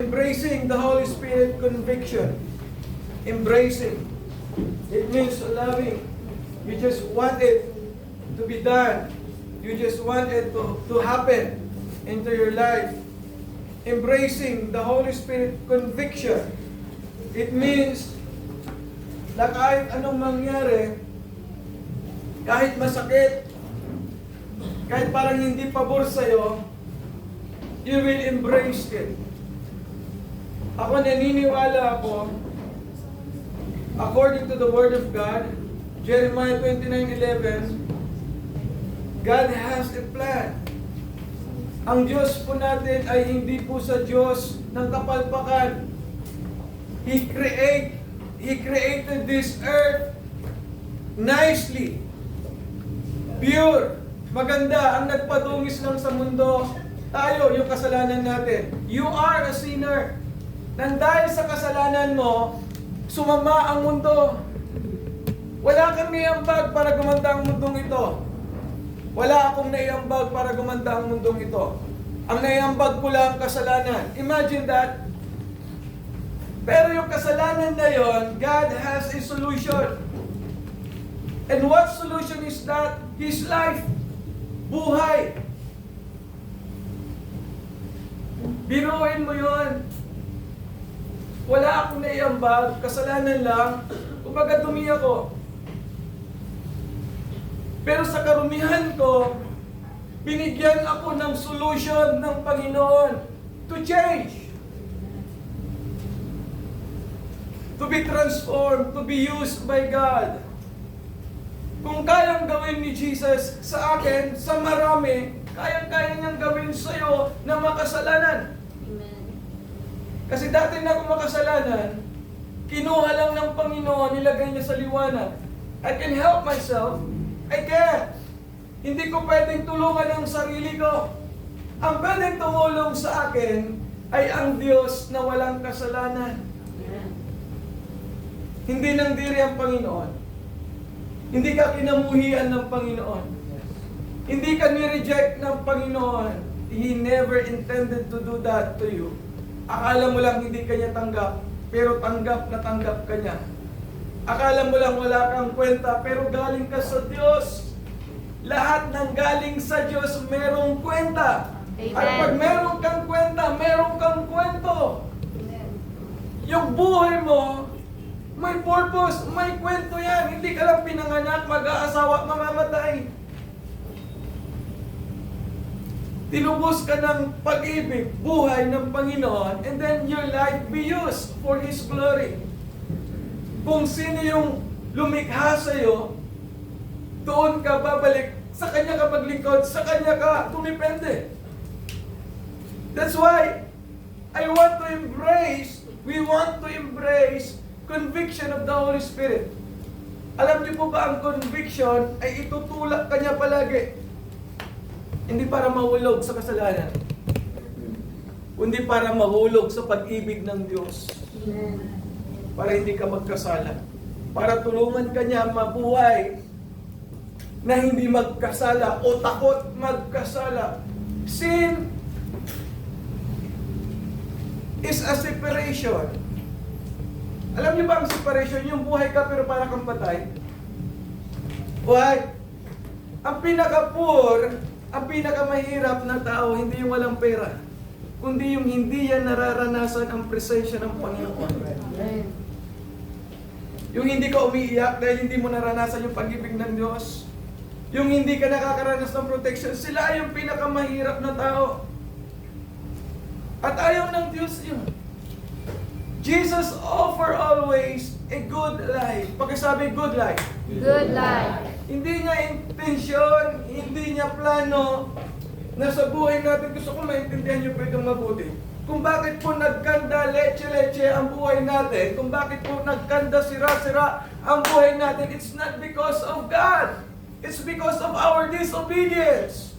Embracing the Holy Spirit conviction. Embracing. It means allowing. You just want it to be done. You just want it to happen into your life. Embracing the Holy Spirit conviction. It means na kahit anong mangyari, kahit masakit, kahit parang hindi pabor sa'yo, you will embrace it. Ako naniniwala ako, according to the Word of God, Jeremiah 29:11, God has a plan. Ang Diyos po natin ay hindi po sa Diyos ng kapalpakan. He created this earth nicely, pure, maganda. Ang nagpadungis lang sa mundo, tayo, yung kasalanan natin. You are a sinner. Nang dahil sa kasalanan mo, sumama ang mundo. Wala kang naiambag para gumanda ang mundong ito. Wala akong naiambag para gumanda ang mundong ito. Ang naiambag ko lang kasalanan. Imagine that. Pero yung kasalanan na yon, God has a solution. And what solution is that? His life. Buhay. Biruin mo yon. Wala akong naiambag, kasalanan lang, kumbaga dumi ako. Pero sa karumihan ko, binigyan ako ng solution ng Panginoon to change. To be transformed, to be used by God. Kung kayang gawin ni Jesus sa akin, sa marami, kayang-kaya niyang gawin sa'yo na makasalanan. Kasi dati na akong makasalanan, kinuha lang ng Panginoon, nilagay niya sa liwanag. I can help myself. I can't. Hindi ko pwedeng tulungan ang sarili ko. Ang pwedeng tumulong sa akin ay ang Diyos na walang kasalanan. Hindi nang diri ang Panginoon. Hindi ka kinamuhian ng Panginoon. Hindi ka ni-reject ng Panginoon. He never intended to do that to you. Akala mo lang hindi kanya tanggap, pero tanggap na tanggap ka niya. Akala mo lang wala kang kwenta, pero galing ka sa Diyos. Lahat ng galing sa Diyos merong kwenta. Amen. At pag meron kang kwenta, meron kang kwento. Amen. Yung buhay mo, may purpose, may kwento yan. Hindi ka lang pinanganak, mag-aasawa, mamamatay. Tinubos ka ng pag-ibig, buhay ng Panginoon, and then your life be used for His glory. Kung sino yung lumikha sa'yo, doon ka babalik, sa Kanya ka maglingkod, sa Kanya ka tumipende. That's why we want to embrace conviction of the Holy Spirit. Alam niyo po ba ang conviction ay itutulak Kanya palagi? Hindi para mahulog sa kasalanan, kundi para mahulog sa pag-ibig ng Diyos. Para hindi ka magkasala. Para tulungan ka niya mabuhay na hindi magkasala o takot magkasala. Sin is a separation. Alam niyo ba ang separation? Yung buhay ka pero para kang patay. Why? Ang pinaka-poor, ang pinakamahirap na tao, hindi yung walang pera, kundi yung hindi yan nararanasan ang presensya ng Panginoon. Yung hindi ka umiiyak dahil hindi mo naranasan yung pag-ibig ng Diyos. Yung hindi ka nakakaranas ng protection, sila yung pinakamahirap na tao. At ayaw ng Diyos yun. Jesus offer always a good life. Pagkasabi, good life. Good life. Hindi niya intensyon, hindi niya plano na sa buhay natin, gusto ko maintindihan niyo po itong mabuti. Kung bakit po nagkanda leche-leche ang buhay natin, kung bakit po nagkanda sira-sira ang buhay natin, it's not because of God. It's because of our disobedience.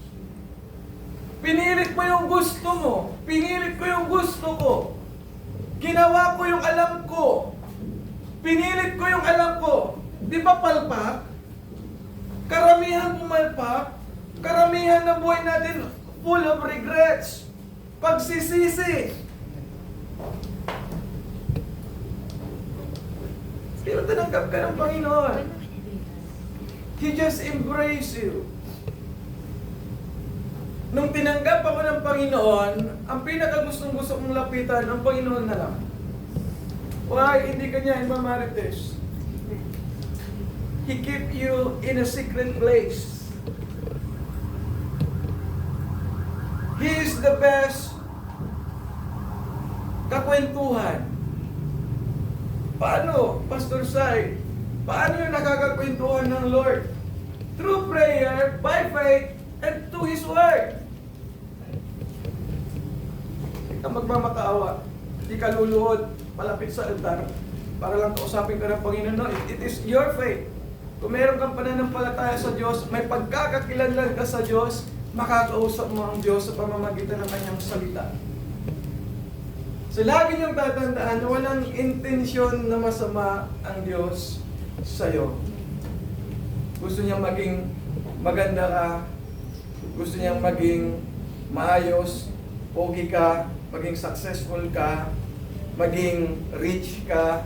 Pinilit mo yung gusto mo. Pinilit ko yung gusto ko. Ginawa ko yung alam ko. Pinilit ko yung alam ko. Di ba palpak? Karamihan pumalpak. Karamihan ng buhay natin full of regrets. Pagsisisi. Pero tinanggap ka ng Panginoon. He just embraced you. Nung tinanggap ako ng Panginoon, ang pinakagustong-gusto kong lapitan, ang Panginoon na lang. Why? Hindi ka niya imamarites. He keep you in a secret place. He is the best kakwentuhan. Paano, Pastor Sai? Paano yung nakakakwentuhan ng Lord? Through prayer, by faith, and to His Word. Hindi ka magmamakaawa. Hindi ka luluhod, malapit sa altar, para lang kausapin ka ng Panginoon. No, it is your faith. Kung meron kang pananampalataya sa Diyos, may pagkakakilanlan ka sa Diyos, makakausap mo ang Diyos sa pamamagitan ng Kanyang salita. So lagi niyong tatandaan na walang intensyon na masama ang Diyos sa'yo. Gusto niyang maging maganda ka, gusto niyang maging maayos, pogi ka, maging successful ka, maging rich ka.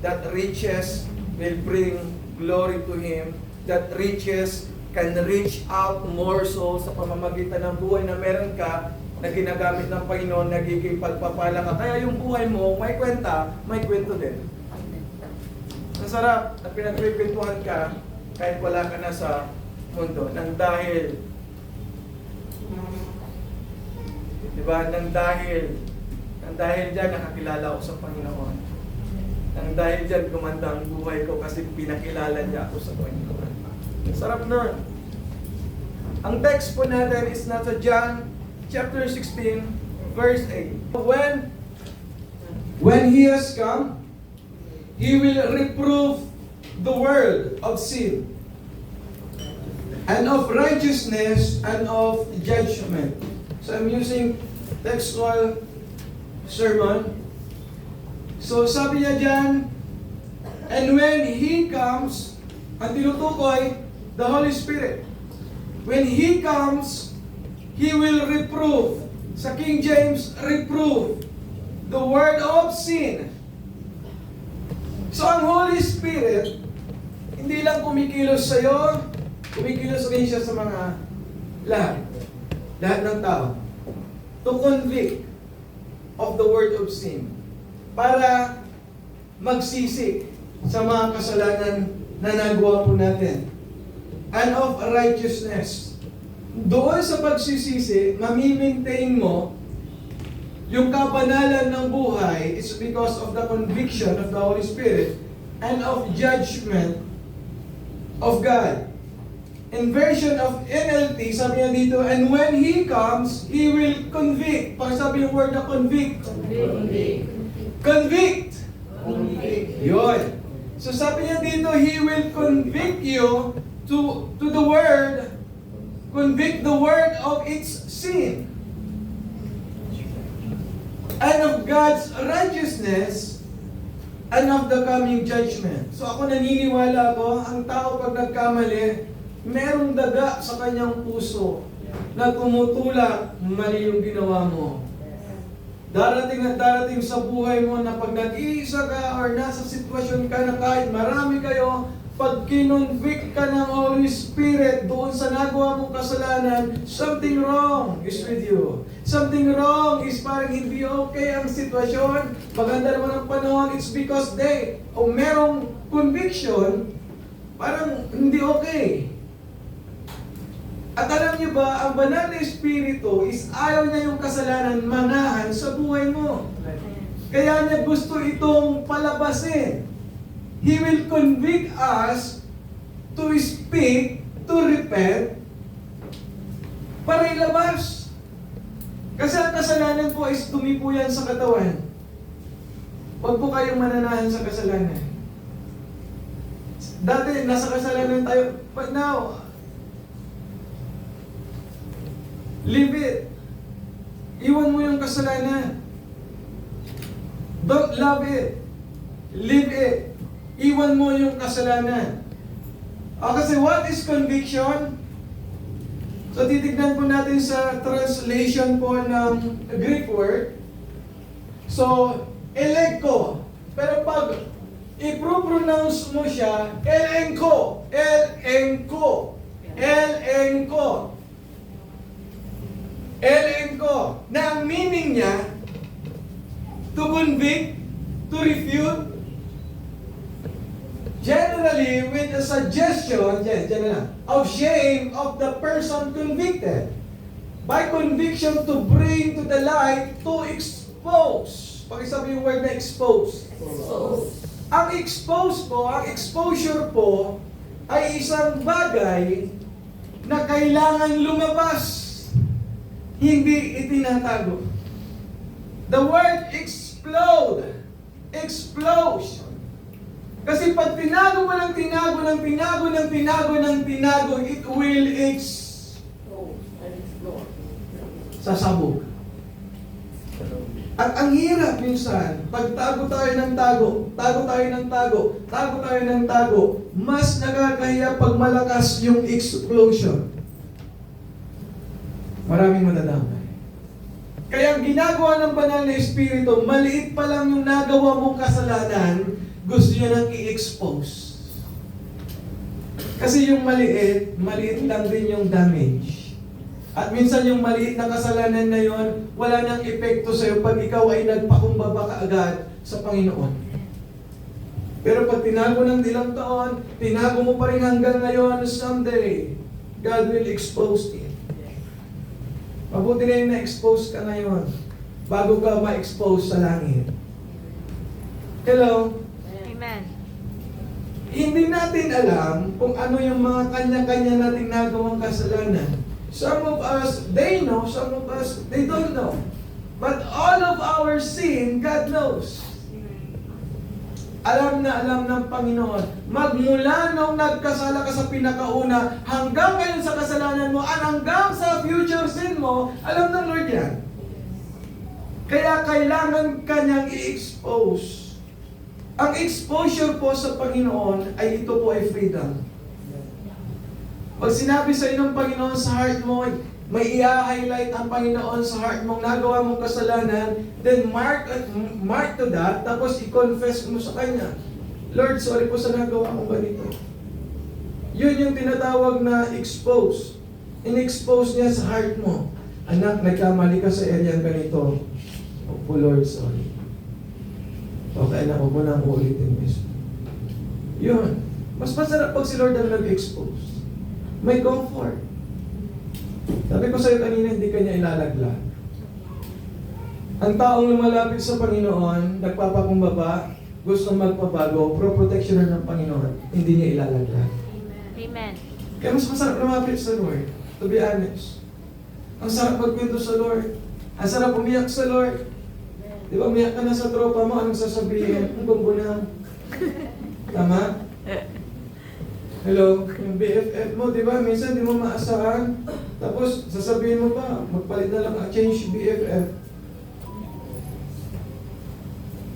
That riches will bring glory to Him. That riches can reach out more so sa pamamagitan ng buhay na meron ka na ginagamit ng Panginoon, nagiging pagpapala ka. Kaya yung buhay mo, may kwenta, may kwento din. Masarap na pinagpipintuhan ka kahit wala ka na sa mundo. Nang dahil, diba? Nang dahil dyan, nakakilala ako sa Panginoon. Nang dahil dyan, gumanda ang buhay ko kasi pinakilala niya ako sa Panginoon. Sarap nun. Ang text po natin is nasa John chapter 16, verse 8. When He has come, He will reprove the world of sin, and of righteousness, and of judgment. So I'm using textual sermon. So sabi niya dyan, and when He comes, ang tinutukoy, the Holy Spirit. When He comes, He will reprove. Sa King James, reprove the word of sin. So ang Holy Spirit, hindi lang kumikilos sa'yo, kumikilos rin siya sa mga lahat ng tao. To convict of the word of sin. Para magsisi sa mga kasalanan na nagawa po natin. And of righteousness. Doon sa pagsisisi, mamimaintain mo yung kabanalan ng buhay is because of the conviction of the Holy Spirit and of judgment of God. In version of NLT, sabi niya dito, and when He comes, He will convict. Pag sabi yung word na convict. Convict. Yun. So sabi niya dito, He will convict you to the word, convict the word of its sin. And of God's righteousness, and of the coming judgment. So ako naniniwala ko, ang tao pag nagkamali, merong daga sa kanyang puso na tumutulak, mali yung ginawa mo. Darating at darating sa buhay mo na pag nag-iisa ka or nasa sitwasyon ka na kahit marami kayo, pag kinonvict ka ng Holy Spirit doon sa nagawa mong kasalanan, something wrong is with you. Something wrong is parang hindi okay ang sitwasyon. Maganda naman ang panahon, it's because merong conviction, parang hindi okay. At alam niyo ba, ang banal na Espiritu is ayaw niya yung kasalanan manahan sa buhay mo. Kaya niya gusto itong palabasin. He will convict us to speak, to repent, para ilabas. Kasi ang kasalanan po is dumi po yan sa katawan. Huwag po kayong mananahan sa kasalanan. Dati, nasa kasalanan tayo, but now, leave it. Iwan mo yung kasalanan. Don't love it. Leave it. Iwan mo yung kasalanan. Kasi what is conviction? So titignan po natin sa translation po ng Greek word. So, elegko. Pero pag i-pronounce mo siya, El-Enko, El-Enko, El-Enko, El-Enko, na ang meaning niya, to convict, to refute, generally with a suggestion, of shame of the person convicted. By conviction to bring to the light, to expose. Pakisabi yung word na expose. Ang expose po, ang exposure po, ay isang bagay na kailangan lumabas. Hindi itinatago. The word explode. Explosion. Kasi pag tinago mo ng tinago, it will sasabog. At ang hirap minsan, pag tago tayo ng tago, mas nakakahiya pag malakas yung explosion. Maraming madadamay. Kaya ang ginagawa ng banal na Espiritu, maliit pa lang yung nagawa mong kasalanan, gusto niya nang i-expose. Kasi yung maliit lang din yung damage. At minsan yung maliit na kasalanan na yon, wala nang epekto sa'yo pag ikaw ay nagpakumbaba kaagad sa Panginoon. Pero pag tinago ng ilang taon, tinago mo pa rin hanggang ngayon, someday, God will expose it. Mabuti na yung na-expose ka ngayon, bago ka ma-expose sa langit. Hello? Amen. Hindi natin alam kung ano yung mga kanya-kanya nating nagawang kasalanan. Some of us, they know. Some of us, they don't know. But all of our sin, God knows. Alam na alam ng Panginoon. Magmula nung nagkasala ka sa pinakauna, hanggang ngayon sa kasalanan mo, at hanggang sa future sin mo, alam ng Lord yan. Kaya kailangan kanyang i-expose. Ang exposure po sa Panginoon, ay ito po ay freedom. Pag sinabi sa inyo ng Panginoon sa heart mo, may i-highlight ang Panginoon sa heart mong nagawa mong kasalanan, then mark to that, tapos i-confess mo sa Kanya. Lord, sorry po sa nagawa kong ganito. Yun yung tinatawag na expose. In-expose niya sa heart mo. Anak, nagkamali ka sa area ganito. Opo, Lord, sorry. Okay na, huwag mo nang uulitin mismo. Yun. Mas masarap pag si Lord ang nag-expose. May comfort. Sabi ko sa'yo kanina, hindi kanya ilalaglag. Ang taong lumalapit sa Panginoon, nagpapakumbaba, gusto magpabago, pro-protectioner ng Panginoon, hindi niya ilalaglag. Amen. Kaya mas masarap lumapit sa Lord, to be honest. Ang sarap magkwento sa Lord. Ang sarap umiyak sa Lord. Di ba, umiyak ka na sa tropa mo, anong sasabihin? Ang bumbunan. Tama? Hello, yung BFF mo, di ba? Minsan di mo maasahan. Tapos, sasabihin mo pa, magpalit na lang, change BFF.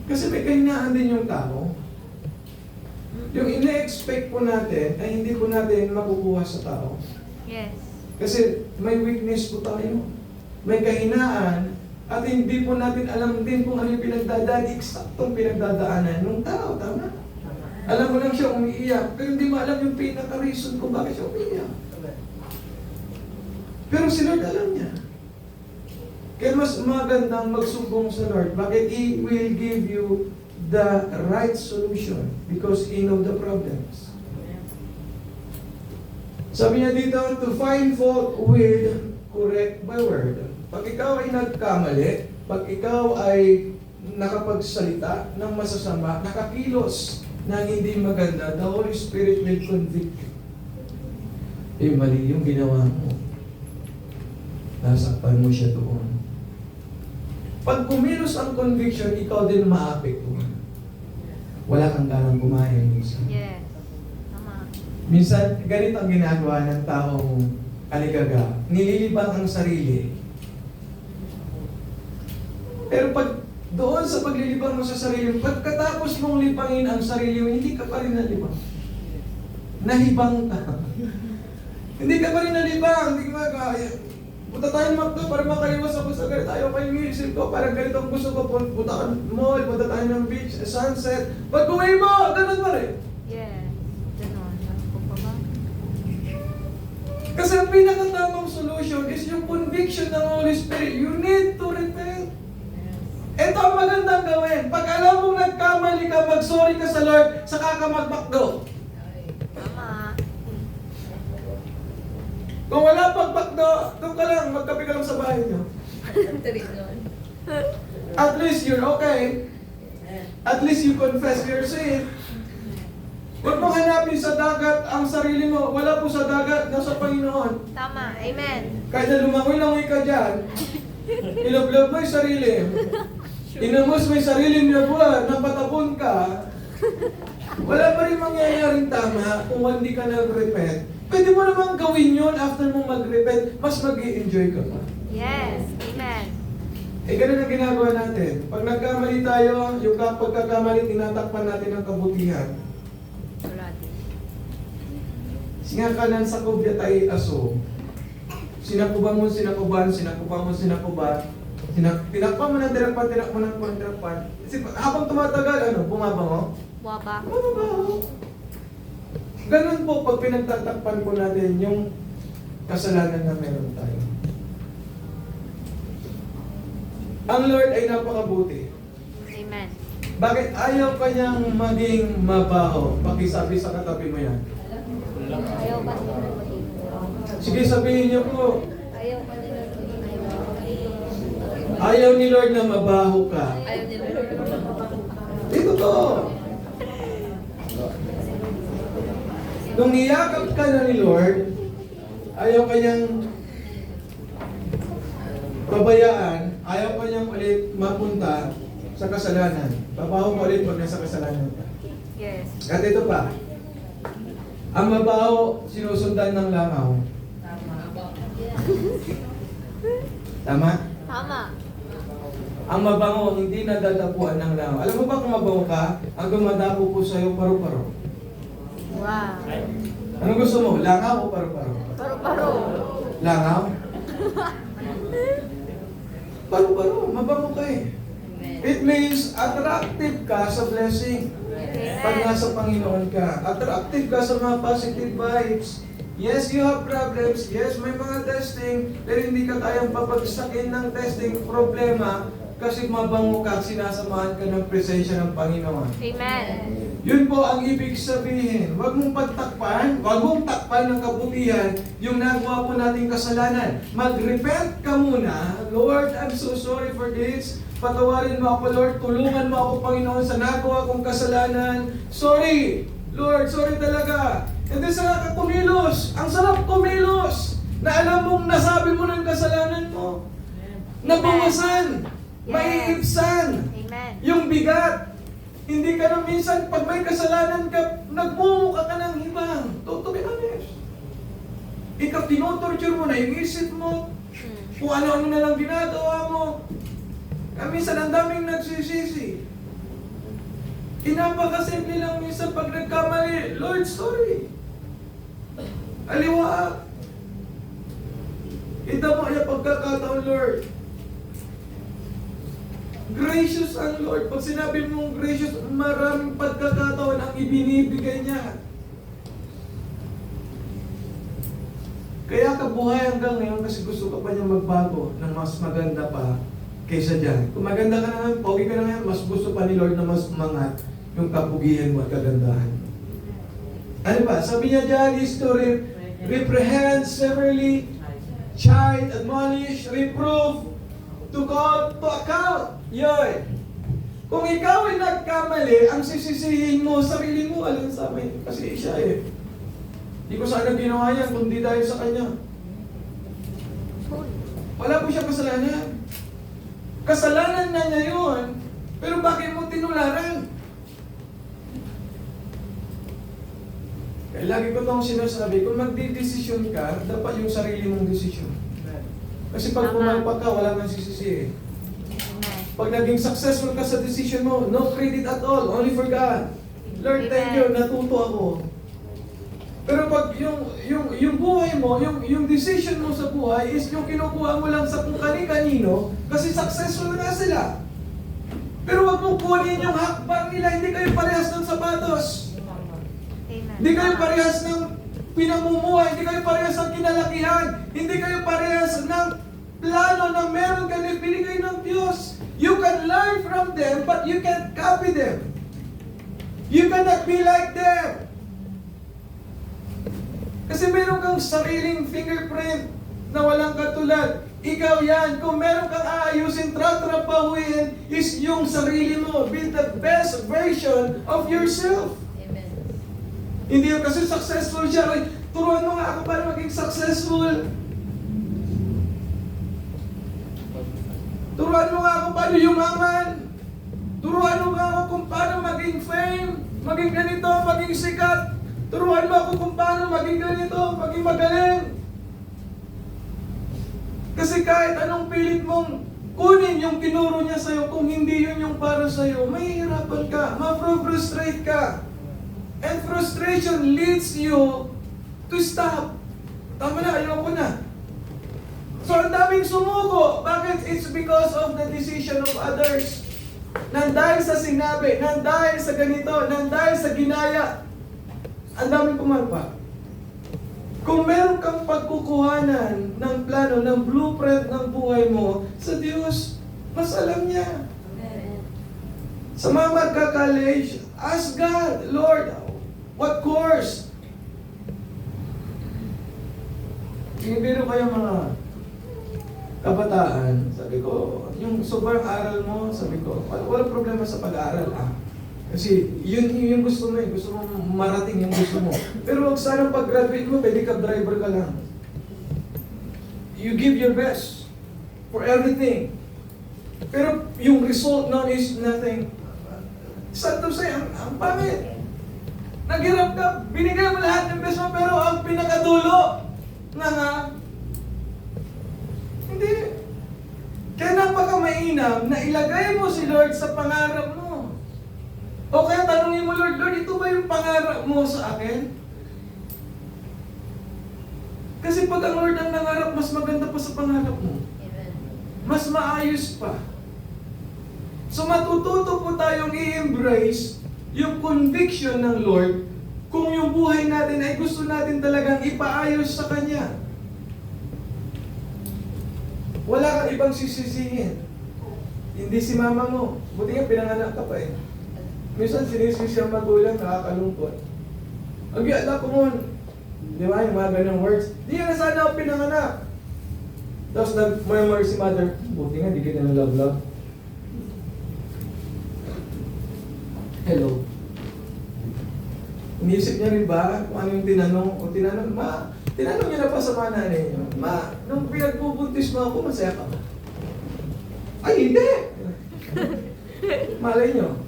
Kasi may kahinaan din yung tao. Yung ina-expect po natin, ay hindi po natin makukuha sa tao. Yes. Kasi may weakness po tayo. May kahinaan, at hindi po natin alam din kung ano yung pinagdadaan, eksaktong pinagdadaanan ng tao, tama? Alam mo lang siya umiiyak, pero hindi mo alam yung pinaka-reason kung bakit siya umiiyak. Pero si Lord alam niya. Kaya mas magandang magsumbong sa Lord. Bakit? He will give you the right solution because He knows the problems. Sabi niya dito, to find fault with correct by word. Pag ikaw ay nagkamali, pag ikaw ay nakapagsalita ng masasama, nakakilos na hindi maganda, the Holy Spirit will convict you. Eh, mali yung ginawa mo. Nasakpan mo siya doon. Pag kumilos ang conviction, ikaw din maapektuhan. Wala kang ganang kumain minsan. Yes. Tama. Minsan, ganito ang ginagawa ng taong aligaga. Nililibang ang sarili. Pero pag doon sa paglilibang mo sa sarili mo, pagkatapos mong libangin ang sarili mo, hindi ka pa rin nalibang. Nahibang ka. Hindi ka pa rin nalibang. Hindi ka Punta tayo McDo para makaiwas ako sa ganito. Ayaw kayo isip ko, parang ganito ang gusto ko. Punta ka ng mall, punta tayo ng beach, sunset. Pag-uwi mo, ganun pa rin. Yes. Ganon. Ako pa ba? Kasi ang pinakatamang solution is yung conviction ng Holy Spirit. You need to repent. Ito ang magandang gawin. Pag alam mong nagkamali ka, mag-sorry ka sa Lord, saka ka mag-McDo. Tama. Kung wala pag-McDo, doon ka lang, magkape ka lang sa bahay nyo. At least you're okay. At least you confess your sin. Huwag mong hanapin sa dagat ang sarili mo. Wala po sa dagat, nasa Panginoon. Tama. Amen. Kahit na lumangoy-langoy ka dyan, iloblob mo yung sarili. Inamos mo yung sarili na buwan, napatabon ka, wala pa rin mangyayaring tama kung hindi ka nag-repent. Pwede mo namang gawin yun after mo mag-repent, mas mag-i-enjoy ka pa. Yes. Amen. Ganun ang ginagawa natin. Pag nagkamali tayo, yung pagkakamali, tinatakpan natin ang kabutihan. Wala din. Singakalan sa kubya tayo aso. Sinakuban mo, sinakuban, sinakuban mo, sinakuban. Tinakpan mo ng tinakpan mo ng tinakpan. Kasi habang tumatagal, bumabango? Waba. Bumabango. Ganun po pag pinagtatakpan po natin yung kasalanan na meron tayo. Ang Lord ay napakabuti. Amen. Bakit ayaw kanyang maging mabaho? Pakisabi sa katabi mo yan. Ayaw pa nila. Sige, sabihin niyo po. Ayaw pa nila. Ayaw ni Lord na mabaho ka. Ayaw nila. Dito to. Nung niyakap ka na ni Lord, ayaw kanyang pabayaan, ayaw kanyang ulit mapunta sa kasalanan. Babaho ka ulit pag nasa kasalanan ka. Yes. At ito pa, ang mabaho sinusundan ng langaw. Tama? Tama. Ang mabango hindi nadadapuan ng langaw. Alam mo ba kung mabango ka, ang gumadapo po sa'yo paru-paro. Wow. Ano gusto mo? Langaw o paru-paro? Paro-paro. Langaw? Paru-paro, mabango ka eh. It means attractive ka sa blessing. Pag nasa Panginoon ka, attractive ka sa mga positive vibes. Yes, you have problems. Yes, may mga testing. Pero hindi ka kayang papagsakin ng testing problema kasi mabango ka, sinasamahan ka ng presensya ng Panginoon. Amen. Yun po ang ibig sabihin. Huwag mong pagtakpan, huwag mong takpan ng kabutihan yung nagawa po nating kasalanan. Mag-repent ka muna. Lord, I'm so sorry for this. Patawarin mo ako, Lord. Tulungan mo ako, Panginoon, sa nagawa kong kasalanan. Sorry. Lord, sorry talaga. And then saka ka kumilos. Ang sarap kumilos. Na alam mong nasabi mo ng kasalanan mo. Nabawasan. Maiibsan. Amen. Yung bigat. Hindi ka na minsan, pag may kasalanan ka, nagmumuka ka ng hibang. To be honest. Ikaw, tinotorture mo na yung isip mo. Kung ano-ano na lang ginagawa mo. Minsan, ang daming nagsisisi. Inapakasimple lang minsan pag nagkamali, Lord, sorry. Aliwa. Ito mo yung pagkakataon, Lord. Gracious ang Lord. Pag sinabi mong gracious, maraming pagkakataon ang ibinibigay niya. Kaya ka buhay hanggang ngayon kasi gusto ka pa niya magbago ng mas maganda pa kaysa dyan. Kung maganda ka naman, pogi ka naman, mas gusto pa ni Lord na mas umangat yung kapugihan mo at kagandahan. Ano ba? Sabi niya dyan is to reprehend severely, chide, admonish, reprove, to call to account. Yun. Kung ikaw ay nagkamali, ang sisisihin mo, sarili mo, alam sa amin. Kasi siya eh. Hindi ko sana ginawa yan, kundi dahil sa kanya. Wala po siya kasalanan. Kasalanan na niya yun, pero bakit mo tinularan? Kaya lagi ko itong sinasabi, kung magdidesisyon ka, dapat yung sarili mong desisyon. Kasi pag pumalpak ka, wala kang sisisi. Pag naging successful ka sa decision mo, no credit at all, only for God. Lord, thank you, natuto ako. Pero pag yung yung buhay mo, yung decision mo sa buhay is yung kinukuha mo lang sa kung kani-kanino kasi successful na sila. Pero wag mo kunin yung hakbang nila, hindi kayo parehas ng sapatos. Amen. Hindi kayo parehas ng pinamumuhay, hindi kayo parehas ng kinalakihan, hindi kayo parehas ng plano na meron kayo binigay ng Diyos. You can learn from them, but you can't copy them. You cannot be like them. Kasi meron kang sariling fingerprint na walang katulad. Ikaw yan. Kung meron kang aayusin, tratrapahuin, is yung sarili mo. Be the best version of yourself. Amen. Hindi yun kasi successful siya. Ay, turuan mo nga ako para maging successful. Turuan mo nga ako paano yumaman. Turuan mo nga ako kung paano maging fame, maging ganito, maging sikat. Turuan mo ako kung paano maging ganito, maging magaling. Kasi kahit anong pilit mong kunin yung tinuro niya sa'yo, kung hindi yun yung para sa'yo, mahihirapan ka, ma-frustrate ka. And frustration leads you to stop. Tama na, ayoko na. So ang daming sumuko. Bakit? It's because of the decision of others. Nang dahil sa sinabi, nang dahil sa ganito, nang dahil sa ginaya. Ang daming pumalpa. Kung meron kang pagkukuhanan ng plano, ng blueprint ng buhay mo sa Diyos, mas alam niya. Amen. Sa mga magka-college, ask God, Lord, what course? Biro kayo mga kabataan, sabi ko, yung sobrang aral mo, sabi ko, walang problema sa pag-aaral Kasi yun yung gusto mo gusto mo marating yung gusto mo. Pero huwag sana pag-graduate mo, pwede ka driver ka lang. You give your best for everything. Pero yung result nun is nothing. Sad to say, ang pangit. Naghirap ka, binigay mo lahat ng best mo, pero ang pinakadulo, hindi. Kaya napaka-mainam na ilagay mo si Lord sa pangarap mo. O kaya tanungin mo, Lord, ito ba yung pangarap mo sa akin? Kasi pag ang Lord ang nangarap, mas maganda pa sa pangarap mo. Amen. Mas maayos pa. So matututo po tayong i-embrace yung conviction ng Lord kung yung buhay natin ay gusto natin talagang ipaayos sa Kanya. Wala kang ibang sisisihin. Hindi si mama mo. Buti nga pinanganak ka pa Minsan sinisisi ang magulang, nakakalungkot. Ang anak ko mo, di ba, yung mga ganong words, di na sana ako pinanganak. Tapos nag-murmur si mother, buti nga, di kita ng love-love. Hello. Inisip niya rin ba kung ano yung tinanong? O tinanong niya na pa sa mga nanay niyo, Ma, nung pinagbubuntis mo ako, masaya ka ba? Ay, hindi! Malay niyo.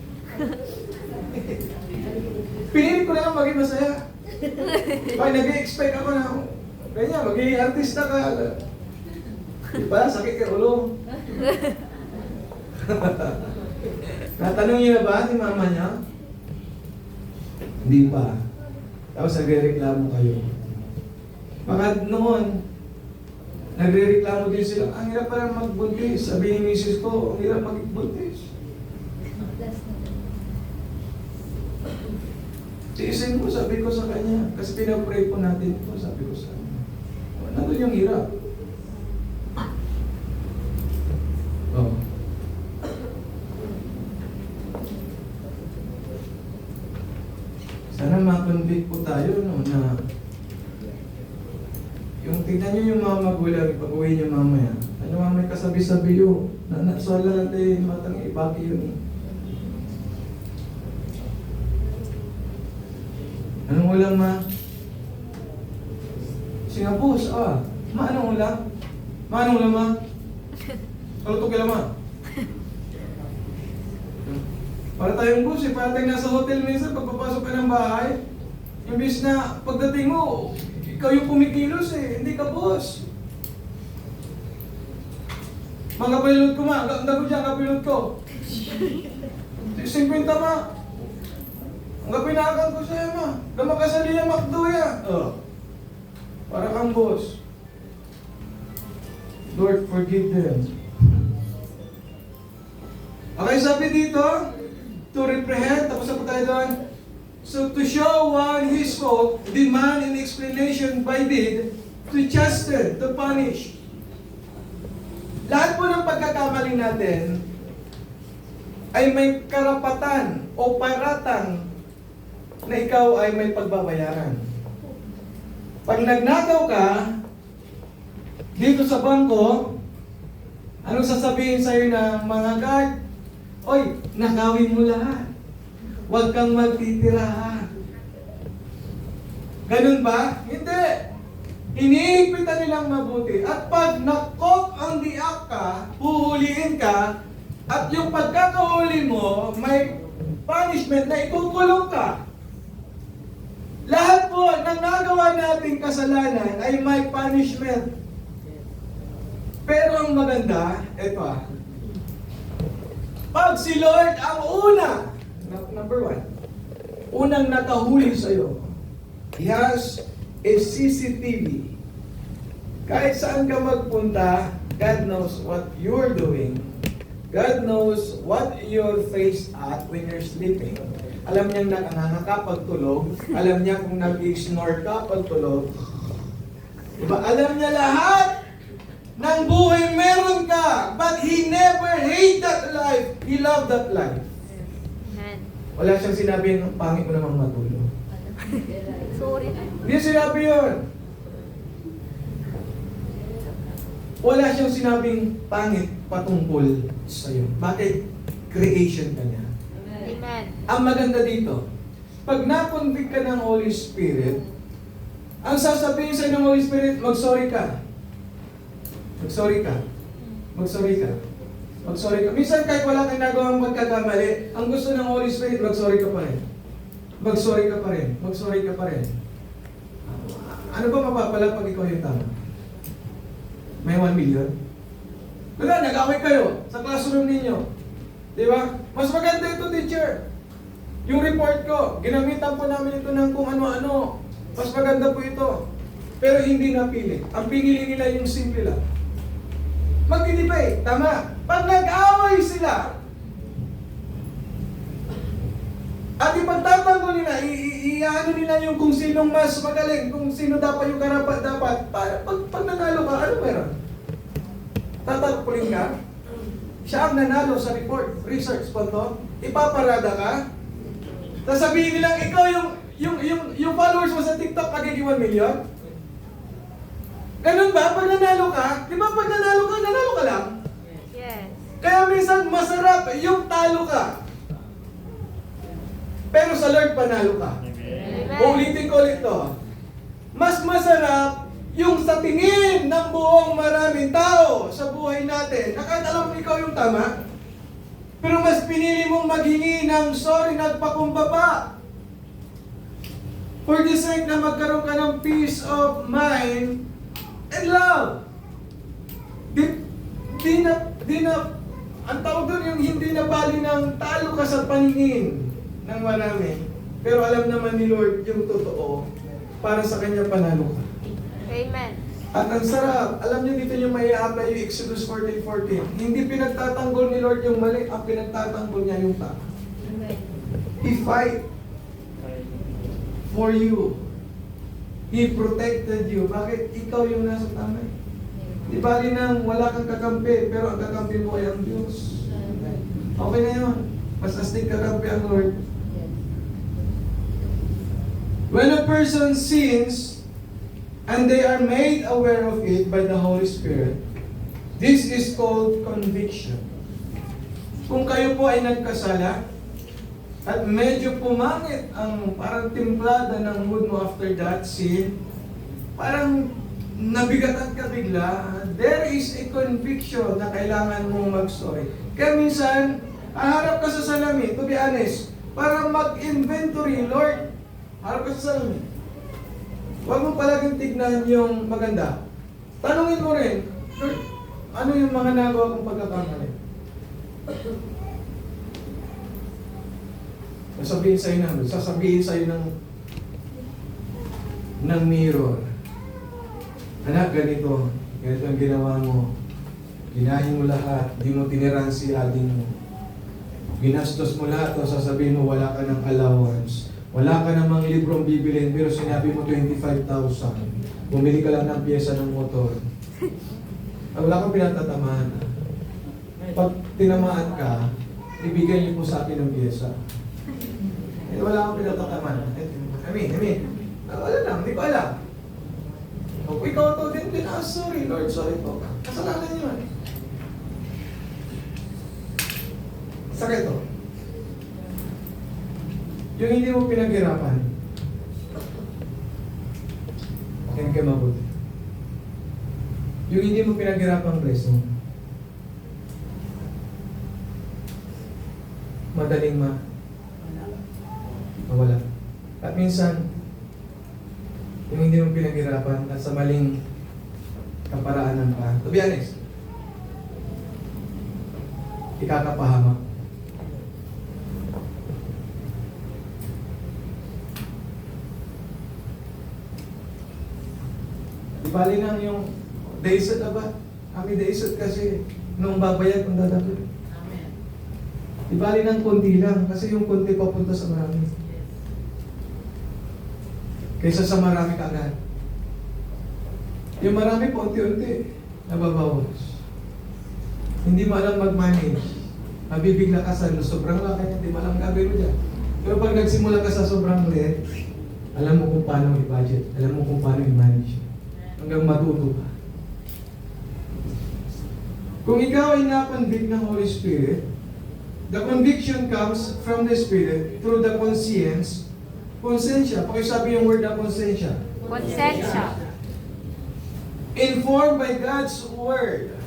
Pinilit ko na lang maging masaya. Pag nag-i-expect ako na, ganyan, magiging artista ka. Diba? Sakit ka ulo. Natanong niyo na ba si mama niya? Hindi pa. Tapos nagre-reklamo kayo. Baka noon, nagre-reklamo din sila, ang hirap pala magbuntis. Sabi ni misis ko, ang hirap magbuntis. Tiisin ko, sabi ko sa kanya, kasi pinapray po natin ito, sabi ko sa kanya. Nandun yung hirap. Oh. Sana ma-convict po tayo, no, na yung tignan nyo yung mga magulang, pag-uwi nyo mamaya. Ano mamaya kasabi-sabi yun? Nasala natin matang ibaki yun. Anong ulam, ma? Singapos, Ma, anong ulam? Ma, anong ulam, ma? Kaluto kila, ma? Para tayong boss, para tayong nasa hotel minsan, pagpapasok ka ng bahay, imbis na pagdating mo, ikaw yung kumikilos hindi ka boss. Mga pilot ko, ma, ang dago dyan, kapilot ko. 50, ma. Ang kapinakan ko sa'yo, ma. Gamakasali na McDo yan. Para kang boss. Lord, forgive them. Okay, sabi dito, to reprehend, tapos na po tayo doon. So to show one his fault, demand an explanation by deed, to chasten, to punish. Lahat po ng pagkakamali natin ay may karapatan o paratang na ikaw ay may pagbabayaran. Pag nagnakaw ka, dito sa bangko, anong sasabihin sa'yo ng mga guard? Oy, nakawin mo lahat. Huwag kang magtitira ha. Ganun ba? Hindi. Iniigpitan nilang mabuti. At pag na-caught on the act ka, huhuliin ka, at yung pagkakahuli mo, may punishment na ikukulong ka. Lahat po ng nagawa nating kasalanan ay may punishment. Pero ang maganda, eto pag si Lord ang number one, unang nakahuli sa'yo, He has a CCTV. Kahit saan ka magpunta, God knows what you're doing. God knows what you're faced at when you're sleeping. Alam niya nakanganga ka pag tulog. Alam niya kung nag-snore ka pag tulog. Diba? Alam niya lahat ng buhay meron ka. But He never hate that life. He loved that life. Amen. Wala siyang sinabi ng pangit mo namang matulog. Sorry. Hindi sinabi yun. Wala siyang sinabing pangit patungkol sa'yo. Bakit? Creation ka niya. Amen. Ang maganda dito, pag na-convict ka ng Holy Spirit, ang sasabihin sa'yo ng Holy Spirit, mag-sorry ka. Mag-sorry ka. Mag-sorry ka. Mag-sorry ka. Minsan kahit wala kang nagawang magkakamali, ang gusto ng Holy Spirit, mag-sorry ka pa rin. Mag-sorry ka pa rin. Mag-sorry ka pa rin. Ano ba mapapala pag ikaw yung tama? May 1 million? Wala, nag-away kayo sa classroom ninyo. Di ba? Mas maganda ito, teacher. Yung report ko, ginamitan po namin ito ng kung ano-ano. Mas maganda po ito. Pero hindi napili. Ang pinili nila yung simple lang. Mag-debate, tama. Pag nag-away sila, at ipagtatanggol nila, i-ano nila yung kung sinong mas magaling, kung sino dapat yung karapat dapat. Pag nanalo ka, ano meron? Tatalpulin ka? Siya ang nanalo sa report, research po to. Ipaparada ka? Tapos sabihin nilang ikaw yung followers mo sa TikTok magiging 1 million? Ganun ba? Pag nanalo ka, di ba pag nanalo ka lang? Yes. Kaya minsan masarap yung talo ka. Pero sa Lord panalo ka. Amen. Ulitin ko ulit to. Mas masarap yung sa tingin ng buong maraming tao sa buhay natin, na kahit alam mo ikaw yung tama, pero mas pinili mong maghingi ng sorry, nagpakumbaba. For the sake na magkaroon ka ng peace of mind and love. Di na, ang tawag doon yung hindi na bali ng talo ka sa paningin ng marami. Pero alam naman ni Lord yung totoo para sa kanya panalo ka. Amen. At ang sarap, alam niyo dito yung may apply yung Exodus 14:14. Hindi pinagtatanggol ni Lord yung mali, ang pinagtatanggol niya yung tama. Amen. He fight for you. He protected you. Bakit? Ikaw yung nasa tama. Di bali nang wala kang kakampi, pero ang kakampi mo ay ang Diyos. Okay na yun. Mas astig kakampi ang Lord. When a person sins, and they are made aware of it by the Holy Spirit, this is called conviction. Kung kayo po ay nagkasala, at medyo pumangit ang parang timplada ng mood mo after that sin, parang nabigatan ka bigla, there is a conviction na kailangan mong mag-sorry. Kaya minsan, haharap ka sa salamin, to be honest, para mag-inventory, Lord, harap ka sa salamin. Huwag mo palaging tignan yung maganda. Tanungin mo rin, Lord, ano yung mga nagawa kong pagkakamali? Sasabihin sa'yo ng mirror. Anak, ganito ang ginawa mo. Ginahin mo lahat, di mo tiniran si ading mo. Ginastos mo lahat, o sasabihin mo wala ka ng allowance. Wala ka namang librong bibilin, pero sinabi mo 25,000. Bumili ka lang ng pyesa ng motor. Wala kang pinatatamaan. Pag tinamaan ka, ibigay niyo po sa akin ng pyesa. Wala kang pinatatamaan. Wala lang, hindi ko alam. Kung ikaw to din, sorry Lord, sorry po. Kasalanan yun. Sakit to. Yung hindi mo pinaghirapan, yan kayo mabuti. Yung hindi mo pinaghirapan blessing, madaling mawala. At minsan, yung hindi mo pinaghirapan at sa maling kaparaanan pa, to be honest, ikakapahamak. Bali lang yung daysot na ba? Kami daysot kasi nung babayad kung dadapin. Amen. Ibali ng konti lang kasi yung konti papunta sa marami. Kaysa sa marami kaagad. Yung marami po unti-unti nababawas. Hindi mo alam mag-manage. Mabibigla ka sa sobrang laki, hindi mo alam gagawin mo dyan. Pero pag nagsimula ka sa sobrang liit, alam mo kung paano i-budget, alam mo kung paano i-manage. Hanggang matuto ka. Kung ikaw ay nakonvict ng Holy Spirit, the conviction comes from the Spirit through the conscience. Konsensya. Pakisabi yung word na konsensya. Konsensya. Informed by God's Word.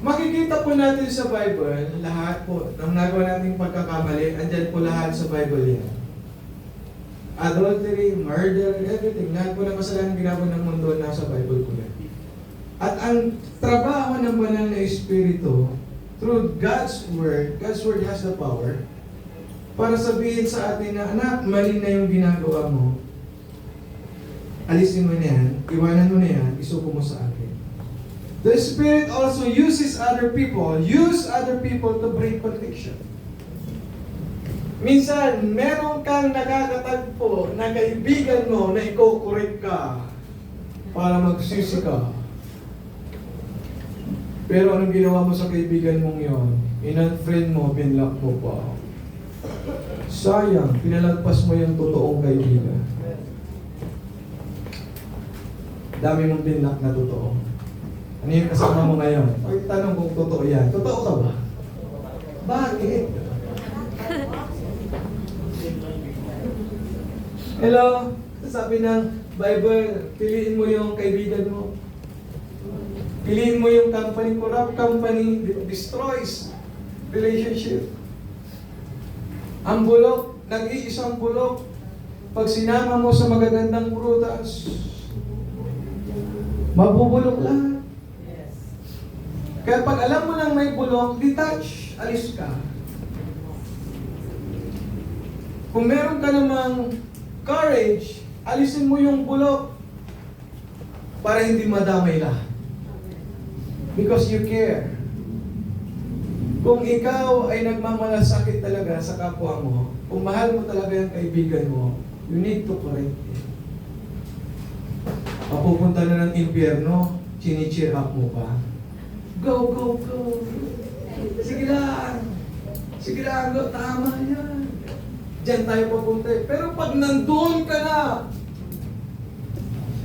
Makikita po natin sa Bible, lahat po, ng nagawa nating pagkakamali, andyan po lahat sa Bible yan. Adultery, murder, everything. Lahat po ng kasalanan ginagawa ng mundo nasa Bible po yan. At ang trabaho ng banal na Espiritu, through God's Word has the power para sabihin sa atin na, anak, mali na yung ginagawa mo. Alisin mo na yan, iwanan mo na yan, isuko mo sa akin. The Spirit also uses other people to bring conviction. Minsan, meron kang nakakatagpo na kaibigan mo na iko-correct ka para magsisi ka. Pero anong ginawa mo sa kaibigan mong yon? In-unfriend mo, binlock mo pa. Sayang, pinalagpas mo yung totoong kaibigan. Dami mong binlock na totoo. Ano yung kasama mo ngayon? Ay, tanong kung totoo yan. Totoo ka ba? Bakit? Hello? Sabi ng Bible, piliin mo yung kaibigan mo. Piliin mo yung company. Corrupt company destroys relationship. Ang bulok, nag-iisang bulok. Pag sinama mo sa magagandang prutas, mabubulok lahat. Kaya pag alam mo lang may bulok, detach, alis ka. Kung meron ka namang courage, alisin mo yung bulok para hindi madamay lahat. Because you care. Kung ikaw ay nagmamalasakit talaga sa kapwa mo, kung mahal mo talaga yung kaibigan mo, you need to correct it. Papupunta na ng impyerno, chini-cheer up mo pa. Go, go, go. Sige lang. Sige lang, go. Tama yan. Diyan tayo papunta. Pero pag nandun ka na,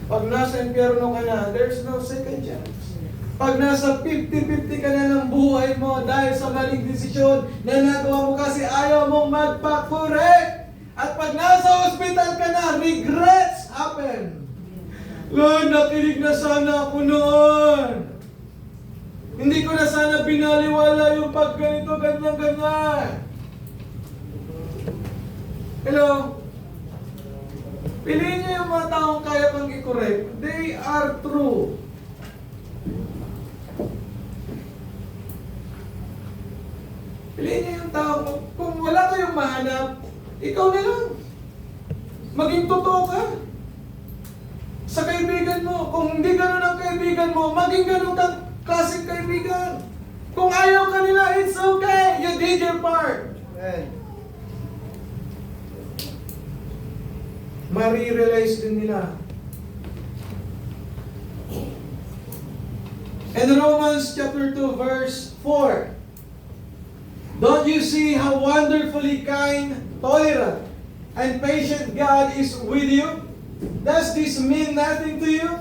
pag nasa impyerno ka na, there's no second chance. Pag nasa 50-50 ka na ng buhay mo dahil sa maling desisyon na nagawa mo kasi ayaw mong magpa-correct. At pag nasa hospital ka na, regrets happen. Lord, nakinig na sana ako noon. Hindi ko na sana binaliwala yung pag ganito, ganyan, ganyan. Hello? Piliin niyo yung mga taong kaya kang i-correct. They are true. Piliin niyo yung tao. Kung wala kayong mahanap, ikaw na lang. Maging totoo ka. sa kaibigan mo. Kung hindi ganun ang kaibigan mo, maging ganun kang klaseng kaibigan. Kung ayaw ka nila, it's okay. You did your part. Amen. Marirealize din nila. In Romans chapter 2 verse 4, don't you see how wonderfully kind, tolerant, and patient God is with you? Does this mean nothing to you?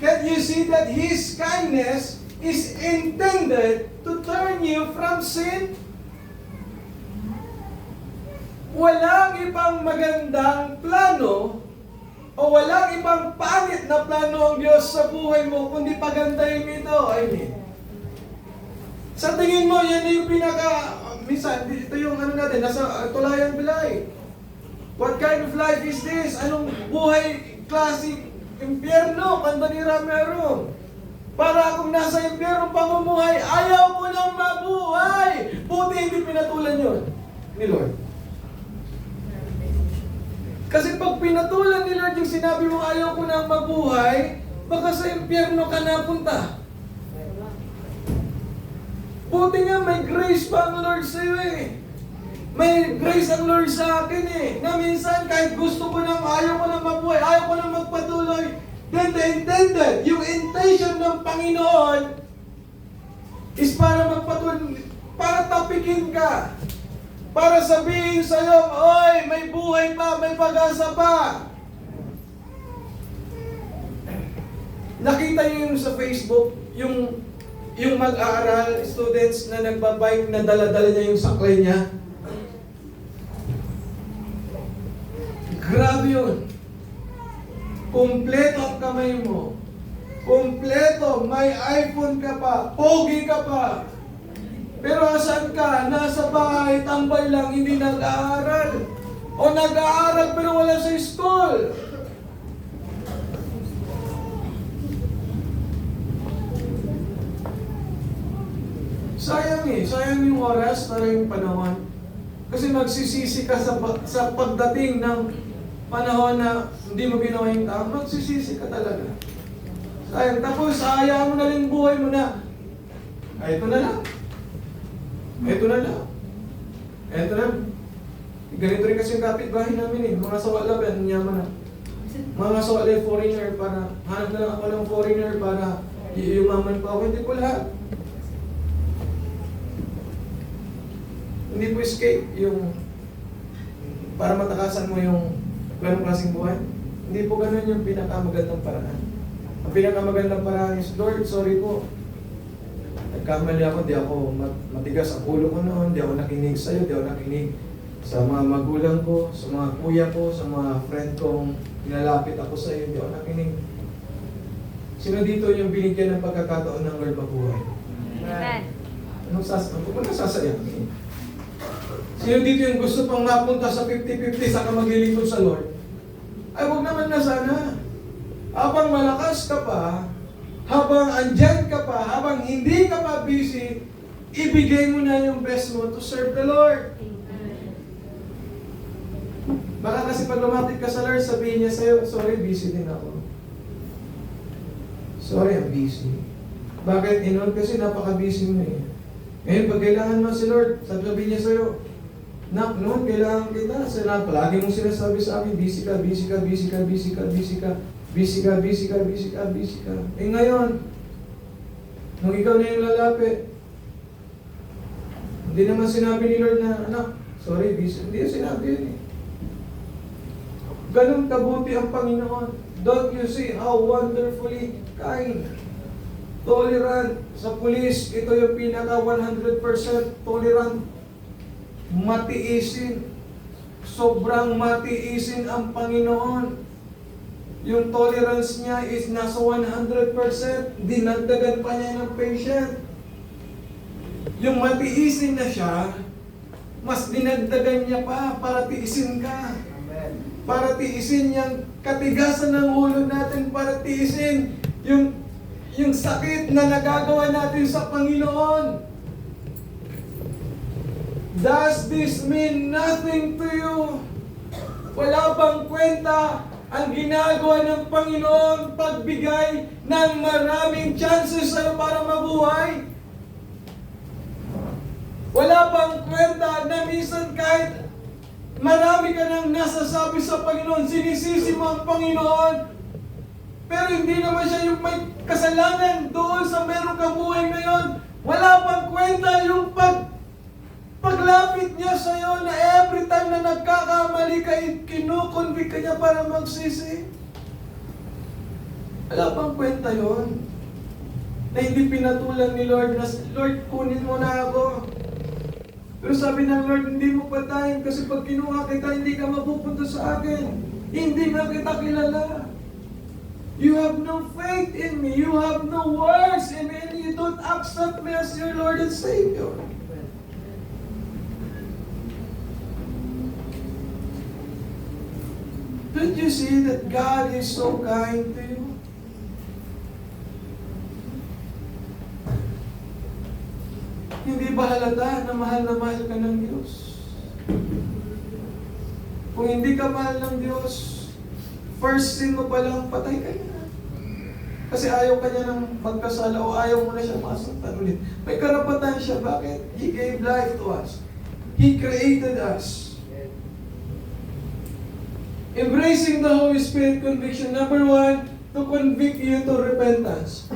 Can't you see that His kindness is intended to turn you from sin? Walang ibang magandang plano o walang ibang pangit na plano ang Diyos sa buhay mo kundi pagandahin ito. I mean, sa tingin mo, yan yung minsan, ito yung natin, nasa tulayang bilay. What kind of life is this? Anong buhay, klaseng impyerno, kanta ni Ramiro. Para akong nasa impyerno pamumuhay, ayaw ko nang mabuhay. Buti hindi pinatulan yun ni Lord. Kasi pag pinatulan ni Lord yung sinabi mo ayaw ko nang mabuhay, baka sa impyerno ka napunta. Buti nga may grace pa ang Lord sa iyo eh. May grace ang Lord sa akin eh. Na minsan kahit gusto ko nang ayaw ko nang mabuhay, ayaw ko nang magpatuloy, then the intended, yung intention ng Panginoon is para magpatuloy, para tapikin ka. Para sabihin sa'yo, oy, may buhay pa, may pag-asa pa. Nakita niyo yung sa Facebook, yung mag-aaral, students na nagbabike, na dala-dala niya yung saklay niya. Grabe yun. Kompleto ang kamay mo. Kompleto, may iPhone ka pa, pogi ka pa. Pero asan ka? Nasa bahay, tambay lang, hindi nag-aaral. O nag-aaral pero wala sa school. Sayang eh, sayang yung oras, sayang yung panahon. Kasi magsisisi ka sa pagdating ng panahon na hindi mo ginawa yung tao, magsisisi ka talaga. Sayang, tapos hayaan mo na rin buhay mo na, ay ito na lang. Ito na lang. Ito na. Ganito rin kasi yung kapitbahay namin eh. Mga sawala ba, yaman na. Mga sawala foreigner para, hanap na lang ako ng foreigner para yumaman pa ako. Hindi po lahat. Hindi po escape yung para matakasan mo yung ganong klaseng buhay. Hindi po ganun yung pinakamagandang paraan. Ang pinakamagandang paraan is, Lord, sorry po. Nagkamali ako, di ako matigas ang ulo ko noon, di ako nakinig sa'yo, di ako nakinig sa mga magulang ko, sa mga kuya ko, sa mga friend kong pinalapit ako sa'yo, di ako nakinig. Sino dito yung binigyan ng pagkakataon ng Lord mabuhay? Amen. Anong sasayang? Sino dito yung gusto pang mapunta sa 50-50 sa maglilingkod sa Lord? Ay, huwag naman na sana. Habang malakas ka pa, habang andyan ka pa, habang hindi ka pa busy, ibigay mo na yung best mo to serve the Lord. Baka kasi pag lumapit ka sa Lord, sabihin niya sa'yo, sorry, busy din ako. Sorry, I'm busy. Bakit? Kasi napaka-busy mo eh. Ngayon, pag kailangan mo si Lord, sabihin niya sa'yo, Nak, noon, kailangan kita. Palagi mong sinasabi sa akin, busy ka, busy ka, busy ka, busy ka, busy ka. Busy ka, busy ka, busy ka, busy ka. Eh ngayon, nung ikaw na yung lalapit, hindi naman sinabi ni Lord na, anak, sorry, busy. Hindi sinabi yun eh. Ganun kabuti ang Panginoon. Don't you see how wonderfully kind, tolerant. Sa pulis, ito yung pinaka 100% tolerant. Matiisin. Sobrang matiisin ang Panginoon. Yung tolerance niya is nasa 100%. Dinagdagan pa niya ng patient. Yung matiisin na siya, mas dinagdagan niya pa para tiisin ka. Amen. Para tiisin yung katigasan ng ulo natin, para tiisin yung sakit na nagagawa natin sa Panginoon. Does this mean nothing to you? Wala bang kwenta ang ginagawa ng Panginoon, pagbigay ng maraming chances sa'yo para mabuhay. Wala bang kwenta na minsan kahit marami ka nang nasasabi sa Panginoon, sinisisi mo ang Panginoon, pero hindi naman siya yung may kasalanan doon sa meron kang buhay ngayon. Wala bang kwenta yung paglapit niya sa iyo na every time na nagkakamali ka, kinukonvict ka niya para magsisi? Wala bang kwenta yon? Na hindi pinatulan ni Lord na, Lord, kunin mo na ako. Pero sabi ng Lord, hindi mo patayin kasi pag kinuha kita, hindi ka mapupunta sa akin. Hindi na kita kilala. You have no faith in me. You have no words in me. And you don't accept me as your Lord and Savior. Don't you see that God is so kind to you? Hindi ba halata na mahal ka ng Diyos? Kung hindi ka mahal ng Diyos, first sin mo pa lang, patay ka na. Kasi ayaw ka niya ng magkasala o ayaw mo na siya masaktan ulit. May karapatan siya. Bakit? He gave life to us. He created us. Embracing the Holy Spirit conviction. Number 1, to convict you to repentance.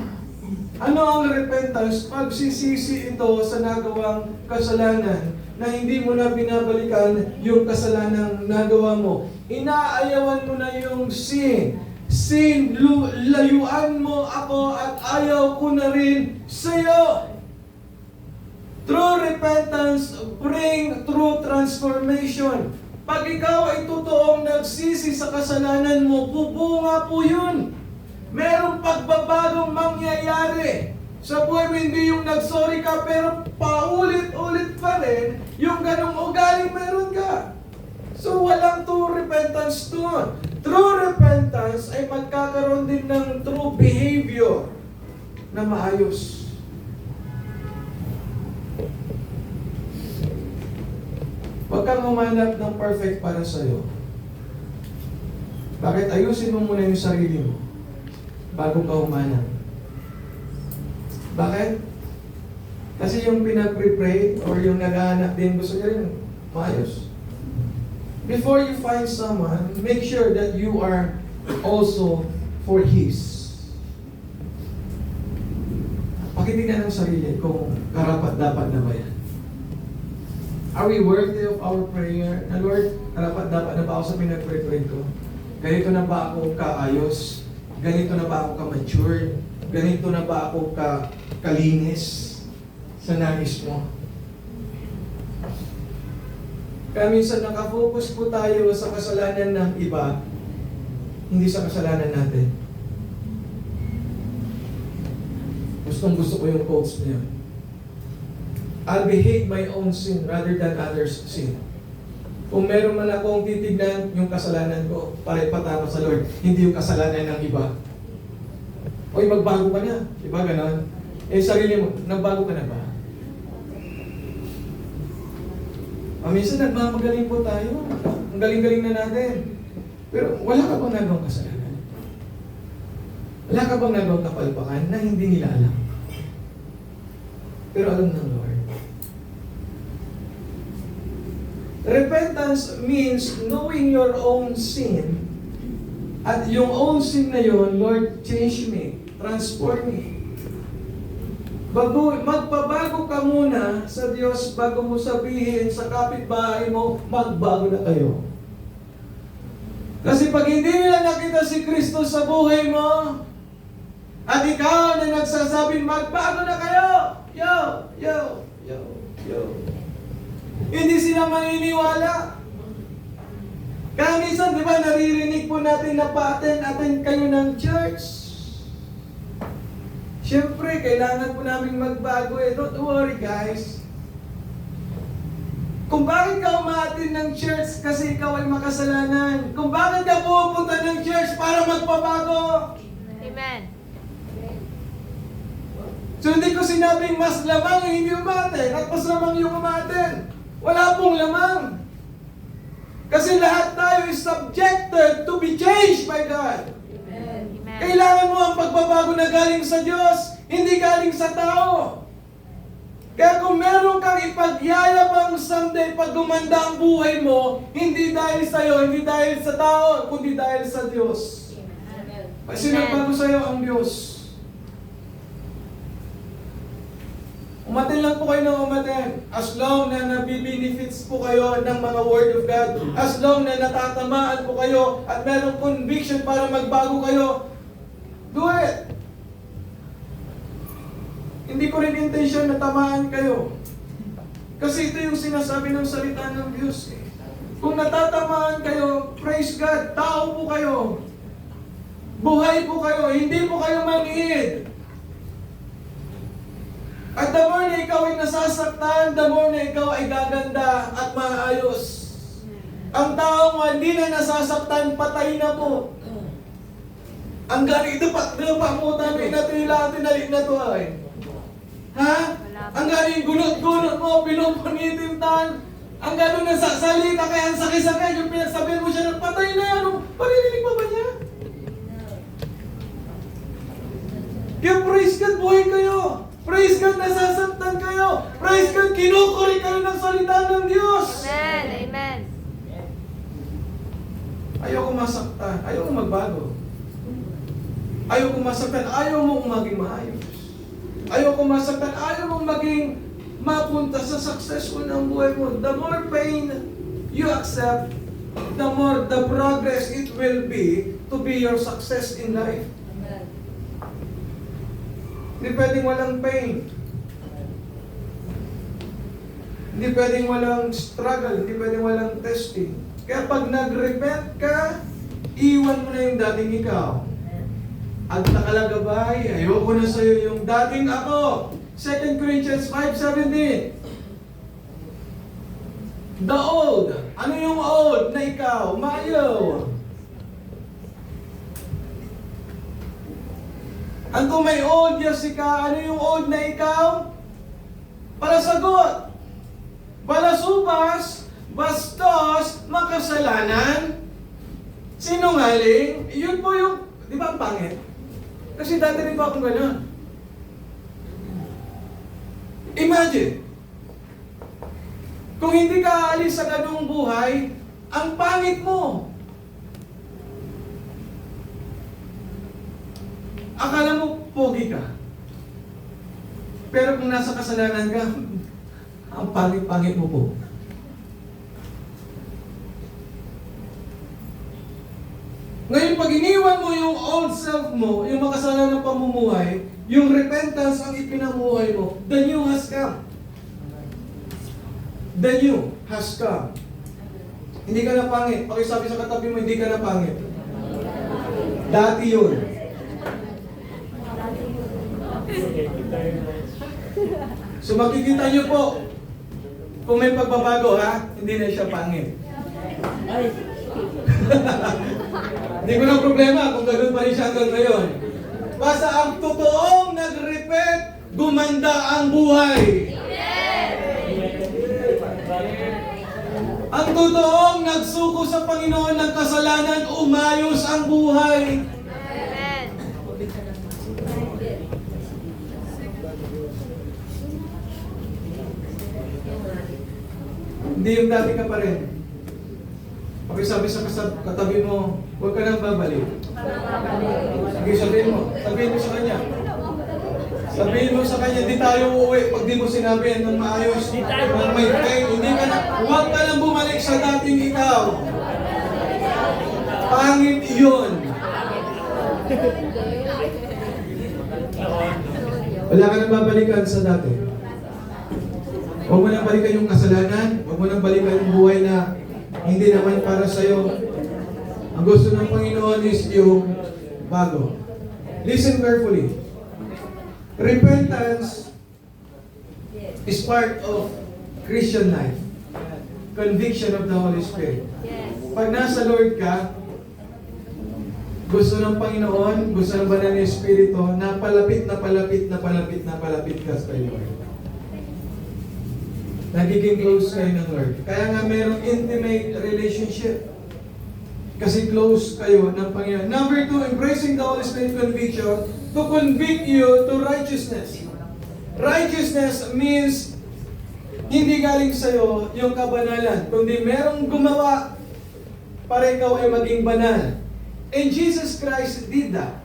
Ano ang repentance? Pagsisisi ito sa nagawang kasalanan na hindi mo na binabalikan yung kasalanang nagawa mo. Inaayawan mo na yung sin. Sin, layuan mo ako at ayaw ko na rin sa'yo. True repentance bring true transformation. Pag ikaw ay totoong nagsisi sa kasalanan mo, bubunga po yun. Merong pagbabagong mangyayari. Sa buhay mo, hindi yung nagsorry ka, pero paulit-ulit pa rin, yung ganong ugaling meron ka. So, walang true repentance doon. True repentance ay magkakaroon din ng true behavior na maayos. Huwag kang humanap ng perfect para sa'yo. Bakit? Ayusin mo muna yung sarili mo bago ka humanap. Bakit? Kasi yung pinag-pray or yung naghahanap din, gusto niya rin maayos. Before you find someone, make sure that you are also for His. Pakitingnan ng sarili kung karapat-dapat na ba yan. Are we worthy of our prayer? Na Lord, karapat-dapat na ba ako sa pinag-pray ko? Ganito na ba ako kaayos? Ganito na ba ako ka-mature? Ganito na ba ako kalinis sa nais mo? Kaya minsan nakafocus po tayo sa kasalanan ng iba, hindi sa kasalanan natin. Gusto ko yung quotes niya. I'll behave my own sin rather than others' sin. Kung meron man akong titignan yung kasalanan ko, patama sa Lord, hindi yung kasalanan ng iba. Oy, magbago ka na. Diba ganon? Sarili mo, nagbago ka na ba? Minsan nagmamagaling po tayo. Ang galing-galing na natin. Pero wala ka bang nagawang kasalanan? Wala ka bang nagawang kapalpakan na hindi nila alam? Pero alam ng Lord. Repentance means knowing your own sin. At yung own sin na yun, Lord, change me. Transform me. Magpabago ka muna sa Diyos bago mo sabihin sa kapitbahay mo, magbago na kayo. Kasi pag hindi nila nakita si Kristo sa buhay mo, at ikaw na nagsasabing, magbago na kayo, hindi sila maniniwala. Kaya minsan, di ba, naririnig po natin na pa-attend kayo ng church. Siyempre, kailangan po namin magbago eh. Don't worry, guys. Kung bakit ka umaattend ng church kasi ikaw ay makasalanan. Kung bakit ka pupunta ng church para magpabago. Amen. So, hindi ko sinabing mas lamang yung hindi umaattend at mas lamang yung umaattend. Wala pong lamang. Kasi lahat tayo is subjected to be changed by God. Amen. Kailangan mo ang pagbabago na galing sa Diyos, hindi galing sa tao. Kaya kung meron kang ipagyayabang someday pag gumanda ang buhay mo, hindi dahil sa iyo, hindi dahil sa tao, kundi dahil sa Diyos. Kasi nagbago sa iyo ang Diyos. Umatin lang po kayo ng umatin. As long na nabibenefits po kayo ng mga Word of God, as long na natatamaan po kayo at merong conviction para magbago kayo, do it! Hindi ko rin intention na tamaan kayo. Kasi ito yung sinasabi ng salita ng Diyos. Kung natatamaan kayo, praise God, tao po kayo. Buhay po kayo, hindi po kayo manhid. At the more na ikaw ay nasasaktan, the more na ikaw ay gaganda at maayos. Ang taong hindi na nasasaktan, patay na po. Ang ganito pa mo, tabi na tila, tinalit na to ay. Ha? Ang galing gunot-gunot mo, pinupunitin tan. Ang gano'n na salita kaya ang sakit-sakit, yung pinagsabihin mo siya, patay na yan. Parinig pa ba niya? Kaya praise God, buhay kayo. Praise God, nasasaktan kayo. Praise God, kinukuri kayo ng salita ng Diyos. Amen. Amen. Ayaw ko masaktan. Ayaw ko magbago. Ayaw ko masaktan. Ayaw mo maging maayos. Ayaw ko masaktan. Ayaw mo maging mapunta sa successful ng buhay mo. The more pain you accept, the more the progress it will be to be your success in life. Hindi pwedeng walang pain. Hindi pwedeng walang struggle. Hindi pwedeng walang testing. Kaya pag nag-repent ka, iwan mo na yung dating ikaw. At nakalagabay, ayoko na sa'yo yung dating ako. 2 Corinthians 5:17. The old. Ano yung old na ikaw? Maayaw. Ang kung may old Jessica, ano yung old na ikaw? Palasagot. Balasubas, bastos, makasalanan, sinungaling. Yun po yung, di ba ang pangit? Kasi dati rin pa akong gano'n. Imagine, kung hindi ka aalis sa ganung buhay, ang pangit mo. Akala mo, pogi ka. Pero kung nasa kasalanan ka, ang pangit-pangit mo po. Ngayon, pag iniwan mo yung old self mo, yung makasalanan ng pamumuhay, yung repentance ang ipinamuhay mo, the new has come. The new has come. Hindi ka na pangit. Pakisabi sa katabi mo, hindi ka na pangit. Dati yun. So makikita nyo po, kung may pagbabago ha, hindi na siya pangit. Hindi ko na problema kung ganoon pa rin siya hanggang ngayon. Basta ang totoong nag-repent, gumanda ang buhay. Ang totoong nagsuko sa Panginoon ng kasalanan, umayos ang buhay. Amen. Hindi yung dati ka pa rin. Pakisabi sa katabi mo, huwag ka nang babalik. Sige, sabihin mo sa kanya. Sabihin mo sa kanya, di tayo uuwi pag di mo sinabi ng maayos, ng may pain. Hindi ka na, huwag ka nang bumalik sa dating ikaw. Pangit yun. Wala ka nang babalikan sa dati. Huwag mo nang balikan yung kasalanan, huwag mo nang balikan yung buhay na hindi naman para sa'yo. Ang gusto ng Panginoon is yung bago. Listen carefully. Repentance is part of Christian life. Conviction of the Holy Spirit. Yes. Pag nasa Lord ka, gusto ng Panginoon, gusto ng Banal na Espiritu, na palapit ka sa Lord. Nagiging close kayo ng Lord. Kaya nga merong intimate relationship. Kasi close kayo ng Panginoon. Number 2, embracing the Holy Spirit conviction to convict you to righteousness. Righteousness means hindi galing sa'yo yung kabanalan, kundi merong gumawa para ikaw ay maging banal. And Jesus Christ did that.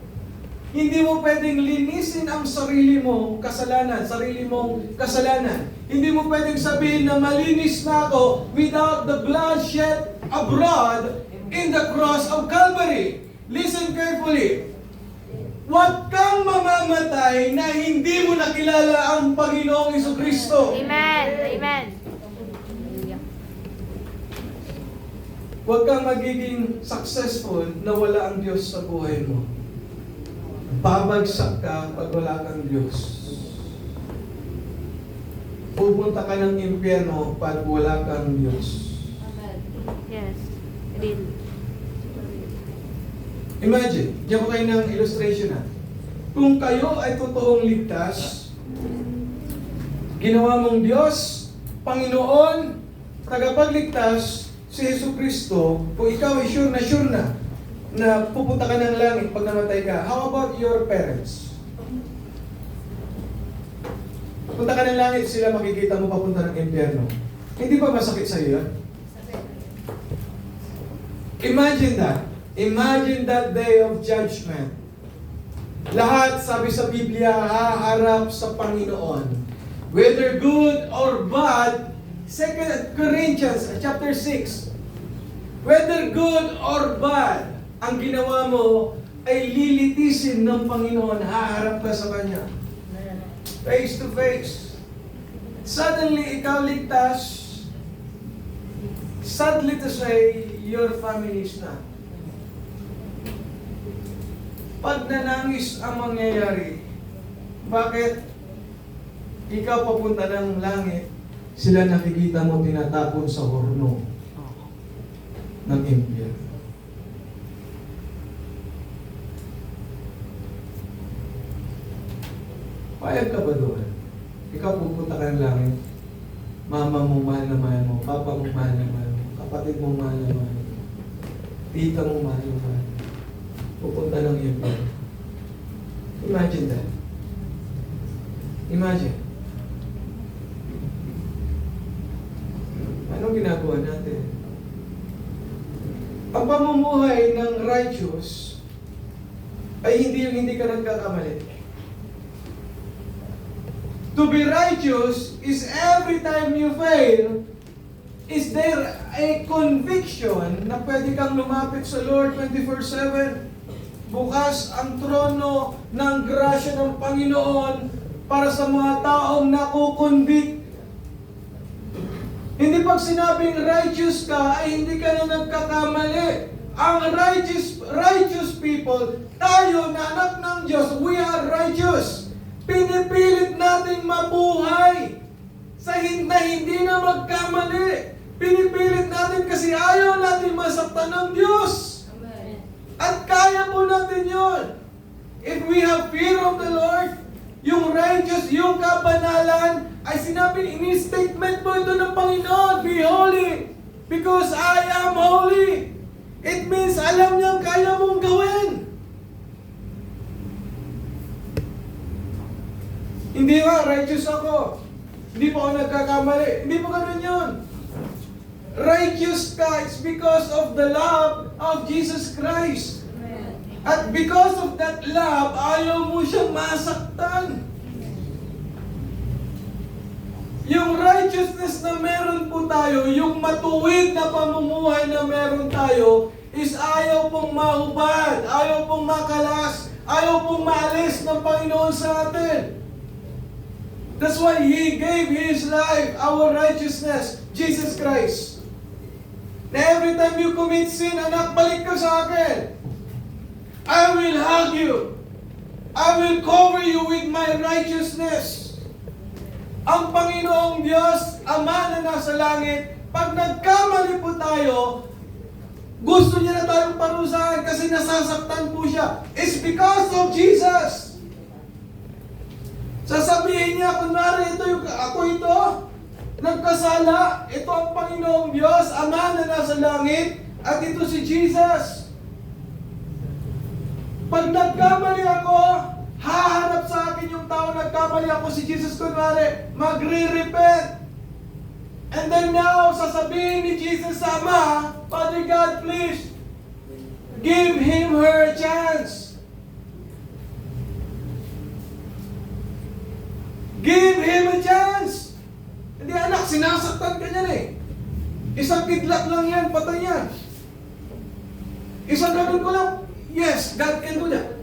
Hindi mo pwedeng linisin ang sarili mong kasalanan. Hindi mo pwedeng sabihin na malinis na ako without the blood shed abroad in the cross of Calvary. Listen carefully. Huwag kang mamamatay na hindi mo nakilala ang Panginoong Jesucristo. Amen. Amen. Huwag kang magiging successful na wala ang Diyos sa buhay mo. Babagsak ka pag wala kang Diyos. Pupunta ka ng impyerno pag wala kang Diyos. Yes. Real. Imagine, diyan ko kayo ng illustration na. Kung kayo ay totoong ligtas, ginawa mong Diyos, Panginoon, tagapagligtas, si Jesucristo, kung ikaw ay sure na pupunta ka ng langit pag namatay ka, how about your parents? Punta ka ng langit, sila makikita mo papunta ng impyerno. Hindi ba masakit sa iyo yan? Imagine that. Imagine that day of judgment. Lahat, sabi sa Biblia, haharap sa Panginoon. Whether good or bad, 2 Corinthians chapter 6. Whether good or bad, ang ginawa mo ay lilitisin ng Panginoon, haharap ka sa Kanya. Face to face. Suddenly, ikaw ligtas. Sadly to say, your family is not. Pag nanangis ang mangyayari, bakit? Ikaw papunta ng langit, sila nakikita mo tinatapon sa horno ng impyerno. Payag ka ba doon? Ikaw pupunta ka ng langit, mama mo mahal na mahal mo, papa mo mahal na mahal mo, kapatid mo mahal na mahal mo, tita mo mahal na mahal mo, pupunta ng impyerno. Imagine that. Imagine. Anong ginagawa natin? Ang pamumuhay ng righteous ay hindi yung hindi ka nagkakamali. To be righteous is every time you fail, is there a conviction na pwede kang lumapit sa Lord 24/7? Bukas ang trono ng grasya ng Panginoon para sa mga taong nakukonvict. Hindi pag sinabing righteous ka, ay hindi ka na nagkakamali. Ang righteous people, tayo na anak ng Diyos, we are righteous. Pinipilit nating mabuhay sa hindi na magkamali. Pinipilit natin kasi ayaw natin masaktan ng Diyos. At kaya po natin yun. If we have fear of the Lord, yung righteous, yung kabanalan, ay sinabi, ini-statement po ito ng Panginoon, be holy, because I am holy. It means, alam niyang kaya mong gawin. Hindi nga, righteous ako. Hindi pa ako nagkakamali. Hindi pa ganun yun. Righteous ka, it's because of the love of Jesus Christ. At because of that love, ayaw mo siyang masaktan. Yung righteousness na meron po tayo, yung matuwid na pamumuhay na meron tayo, is ayaw pong mahubad, ayaw pong makalas, ayaw pong maalis ng Panginoon sa atin. That's why He gave His life, our righteousness, Jesus Christ. Na every time you commit sin, anak, balik ka sa akin. I will hug you. I will cover you with my righteousness. Ang Panginoong Diyos, Ama na nasa langit, pag nagkamali po tayo, gusto niya na tayong parusahan kasi nasasaktan po siya. It's because of Jesus. Sasabihin niya, kunwari, ako ito. nagkasala. Ito ang Panginoong Diyos, Ama na nasa langit, at ito si Jesus. Pag nagkamali ako, haharap sa akin yung tao nagkamali ako, si Jesus kunwari, magre-repent. And then now, sasabihin ni Jesus sa Ama, Father God, please, give him her a chance. Give him a chance. Hindi anak, sinasaktan ka niyan eh. Isang kidlat lang yan, patay yan. Isang ganun ko lang, yes, God can do that.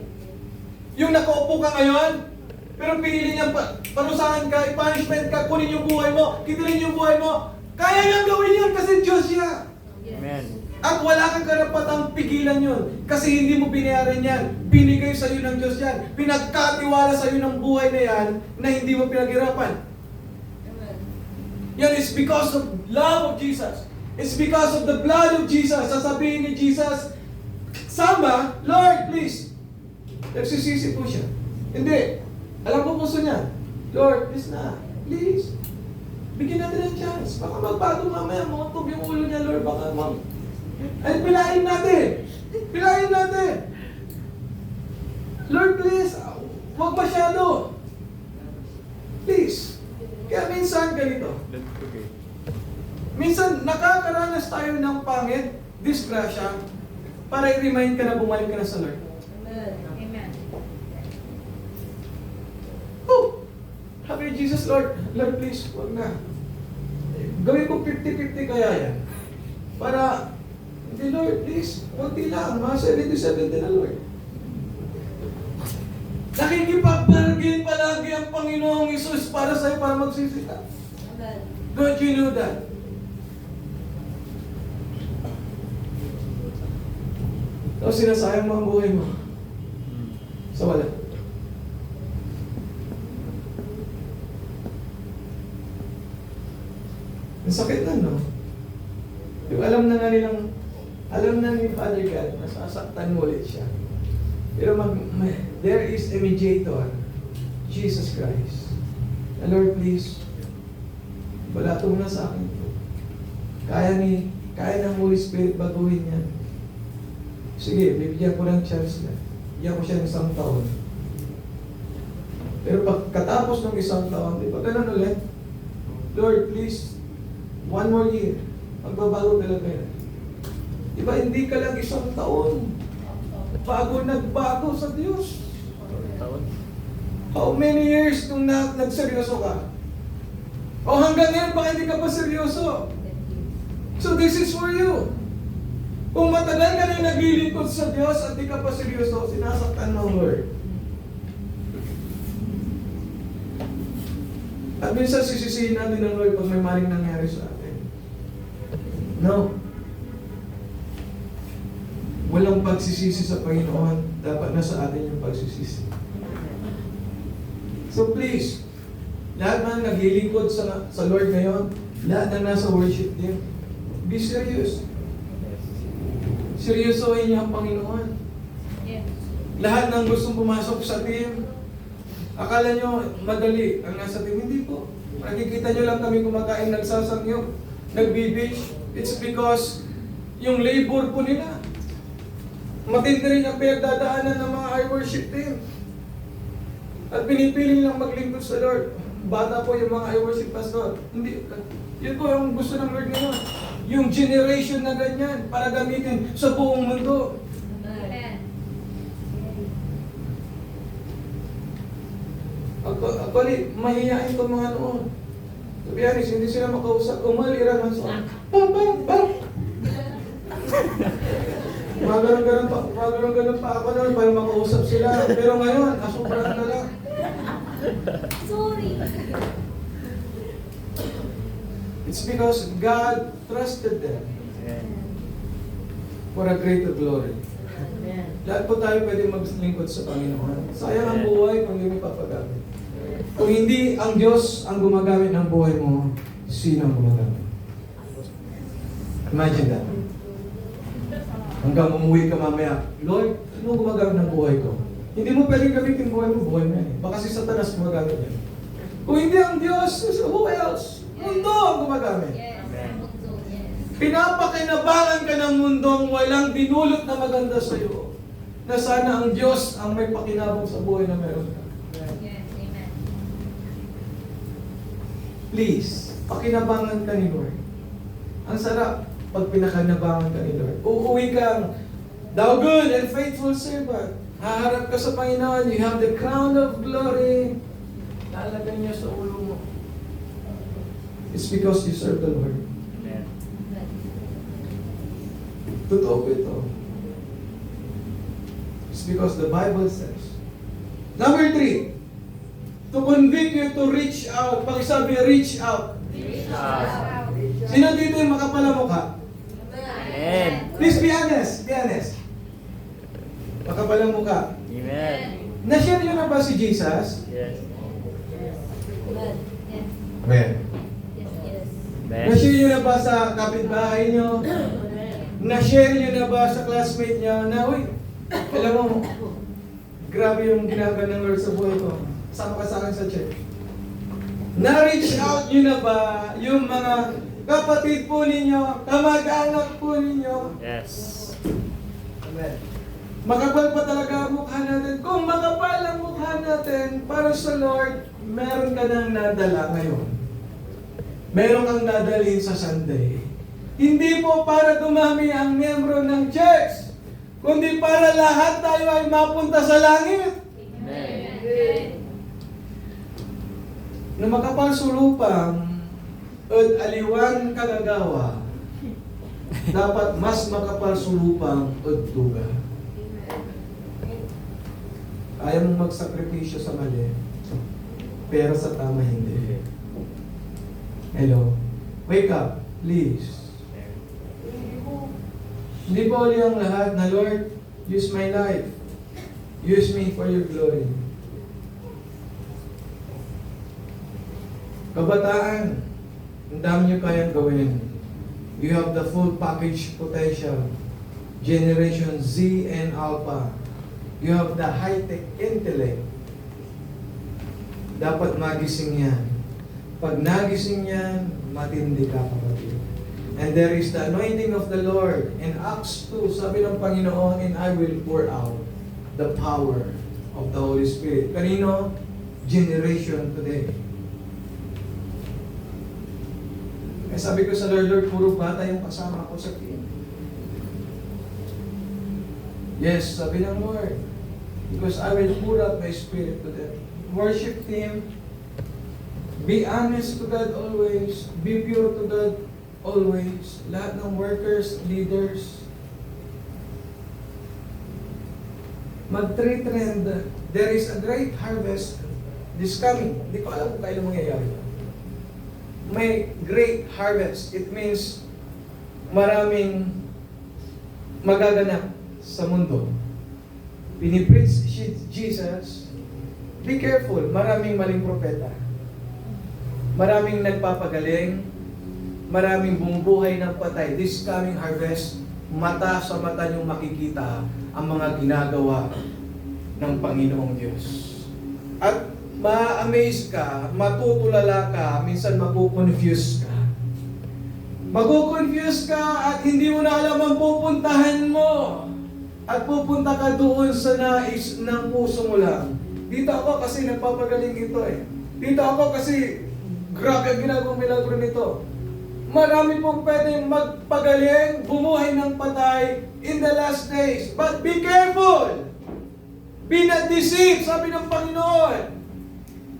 Yung nakaupo ka ngayon, pero pinili niya parusahan ka, i-punishment ka, kunin yung buhay mo, kitilin yung buhay mo. Kaya niyang gawin yun kasi Diyos siya. Amen. At wala kang karapatang pigilan yun kasi hindi mo binayaran yan. Binigay sa iyo ng Diyos yan. Pinagkatiwala sa iyo ng buhay na yan na hindi mo pinaghirapan. Yan is because of love of Jesus. It's because of the blood of Jesus. Sasabihin ni Jesus, Sama, Lord, please. Nagsisisi po siya. Hindi. Alam mo puso niya. Lord, please na. Please. Bigyan natin ng chance. Baka magbago mamaya. Mautob yung ulo niya, Lord. Baka ay, pilain natin. Pilain natin. Lord, please. Huwag masyado. Please. Kaya minsan ganito. Minsan nakakaranas tayo ng pangit, disgrasya, para i-remind ka na bumalik ka na sa Lord. Amen. Oh! Happy Jesus, Lord. Lord, please, huwag na. Gawin ko 50-50 kaya yan. Para, hindi Lord, please, huwag lang. Mga 70-70 na Lord. Nakikipag-bargain palagi ang Panginoong Isus para sa'yo, para magsisita. Don't you know that? So, sinasayang mo ang buhay mo. Sa wala. Ang sakit na, no? Yung alam na ni Father God, nasasaktan mo ulit siya. Pero there is a mediator, Jesus Christ. And Lord, please, balato mo na sa akin ito. Kaya ng Holy Spirit baguhin yan. Sige, bibigyan ko ng chance na. Bigyan ko siya ng 1 taon. Pero pagkatapos ng 1 taon, di ba ganun ulit? Lord, please, 1 more year. Magbabago talaga yan. Di ba hindi ka lang 1 taon? Bago nagbago sa Diyos. How many years nung nagseryoso ka? O hanggang ngayon, baka hindi ka pa seryoso? So this is for you. Kung matagal ka na naglilingkod sa Diyos at di ka pa seryoso, sinasaktan mo, Lord. At minsan sisisihin natin ng Lord pag may maling nangyari sa atin. No. Walang pagsisisi sa Panginoon. Dapat nasa atin yung pagsisisi. So please, lahat na naglilingkod sa Lord ngayon, lahat na nasa worship team, be serious. Seryosohin niyo ang Panginoon. Yes. Lahat ng gustong pumasok sa team, akala nyo madali ang nasa team. Hindi po. Nakikita nyo lang kami kumakain, nagsasangyo, nagbibish. It's because yung labor po nila. Matindi rin ang pinagdadaanan ng mga I-worship team. At pinipili lang maglingkod sa Lord. Bata po yung mga I-worship pastor. Hindi. Yun po yung gusto ng Lord ngayon. Yung generation na ganyan para gamitin sa buong mundo. Amen. Actually, mahihain ko mga noon. To be honest, hindi sila makausap. Umalira man sa Magalang-galang pa ako noon para makausap sila. Pero ngayon, asubran na lang. Sorry. It's because God trusted them for a greater glory. Amen. Lahat po tayo pwede maglingkod sa Panginoon. Sayang ang buhay kung hindi mo papagamit. Kung hindi ang Diyos ang gumagamit ng buhay mo, sino ang gumagamit? Imagine that. Hanggang umuwi ka mamaya, Lord, ano gumagamit ng buhay ko? Hindi mo pwedeng gamitin buhay mo yan eh. Baka si Satanas gumagamit yan. Kung hindi ang Diyos, who else? Mundo ang gumagamit. Yes. Mundo. Yes. Pinapakinabangan ka ng mundong walang dinulot na maganda sa iyo. Na sana ang Diyos ang may pakinabang sa buhay na meron ka. Yes. Amen. Please, pakinabangan ka ni Lord. Ang sarap pag pinakinabangan ka ni Lord. Uuwi kang, thou good and faithful servant. Haharap ka sa Panginoon, you have the crown of glory. Lalagay niya sa ulo mo. It's because you serve the Lord. Amen. Totoo po ito. It's because the Bible says. Number 3, to convict you to reach out. Pag-sabi, reach out. Reach out. Sino dito yung makapal na mukha? Amen. Please be honest. Be honest. Makapal ang mukha. Amen. Na-share niyo na ba si Jesus? Yes. Yes. Amen. Yes. Yes. Amen. Na-share niyo na ba sa kapitbahay niyo? Na-share niyo na ba sa classmate niyo na, uy, alam mo, grabe yung ginagawa ng Lord sa buhay ko. Sama ka sa akin sa church. Na-reach out niyo na ba yung mga kapatid po ninyo, kamag-anak po ninyo? Yes. Amen. Makapal pa talaga ang mukha natin. Kung makapal ang mukha natin para sa Lord, meron ka nang nadala ngayon. Meron kang dadalhin sa Sunday. Hindi po para dumami ang miyembro ng church, kundi para lahat tayo ay mapunta sa langit. Amen. Na makapal sulupang at aliwan kagagawa, dapat mas makapal sulupang at duga. Ayaw mong magsakripisyo sa mali, pero sa tama hindi. Hello? Wake up, please. Hindi ba uli ang lahat na, Lord, use my life. Use me for your glory. Kabataan, ang dami nyo kayang gawin. You have the full package potential. Generation Z and Alpha. You have the high-tech intellect. Dapat magising yan. Pag nagising yan, matindi ka, kapatid. And there is the anointing of the Lord. In Acts 2, sabi ng Panginoon, and I will pour out the power of the Holy Spirit. Kanino? Generation today. Kaya sabi ko sa Lord, puro bata yung kasama ko sa team. Yes, sabi ng Lord, because I will pour out my spirit to them. Worship team, be honest to God always, be pure to God always. Lahat ng workers, leaders, mag-trend. There is a great harvest this coming. Hindi ko alam kung kailan mangyayari. May great harvest. It means maraming magaganap sa mundo. Pinipreach Jesus. Be careful, maraming maling propeta. Maraming nagpapagaling, maraming bumubuhay ng patay. This coming harvest, mata sa mata niyong makikita ang mga ginagawa ng Panginoong Diyos. At ma-amaze ka, matutulala ka, minsan makukonfuse ka. Makukonfuse ka at hindi mo na alam ang pupuntahan mo. At pupunta ka doon sa nais ng puso mo lang. Dito ako kasi nagpapagaling ito eh. Dito ako kasi grabe ang ginagawang milagro nito. Marami pong pwedeng magpagaling, bumuhay ng patay in the last days. But be careful! Be not deceived, sabi ng Panginoon.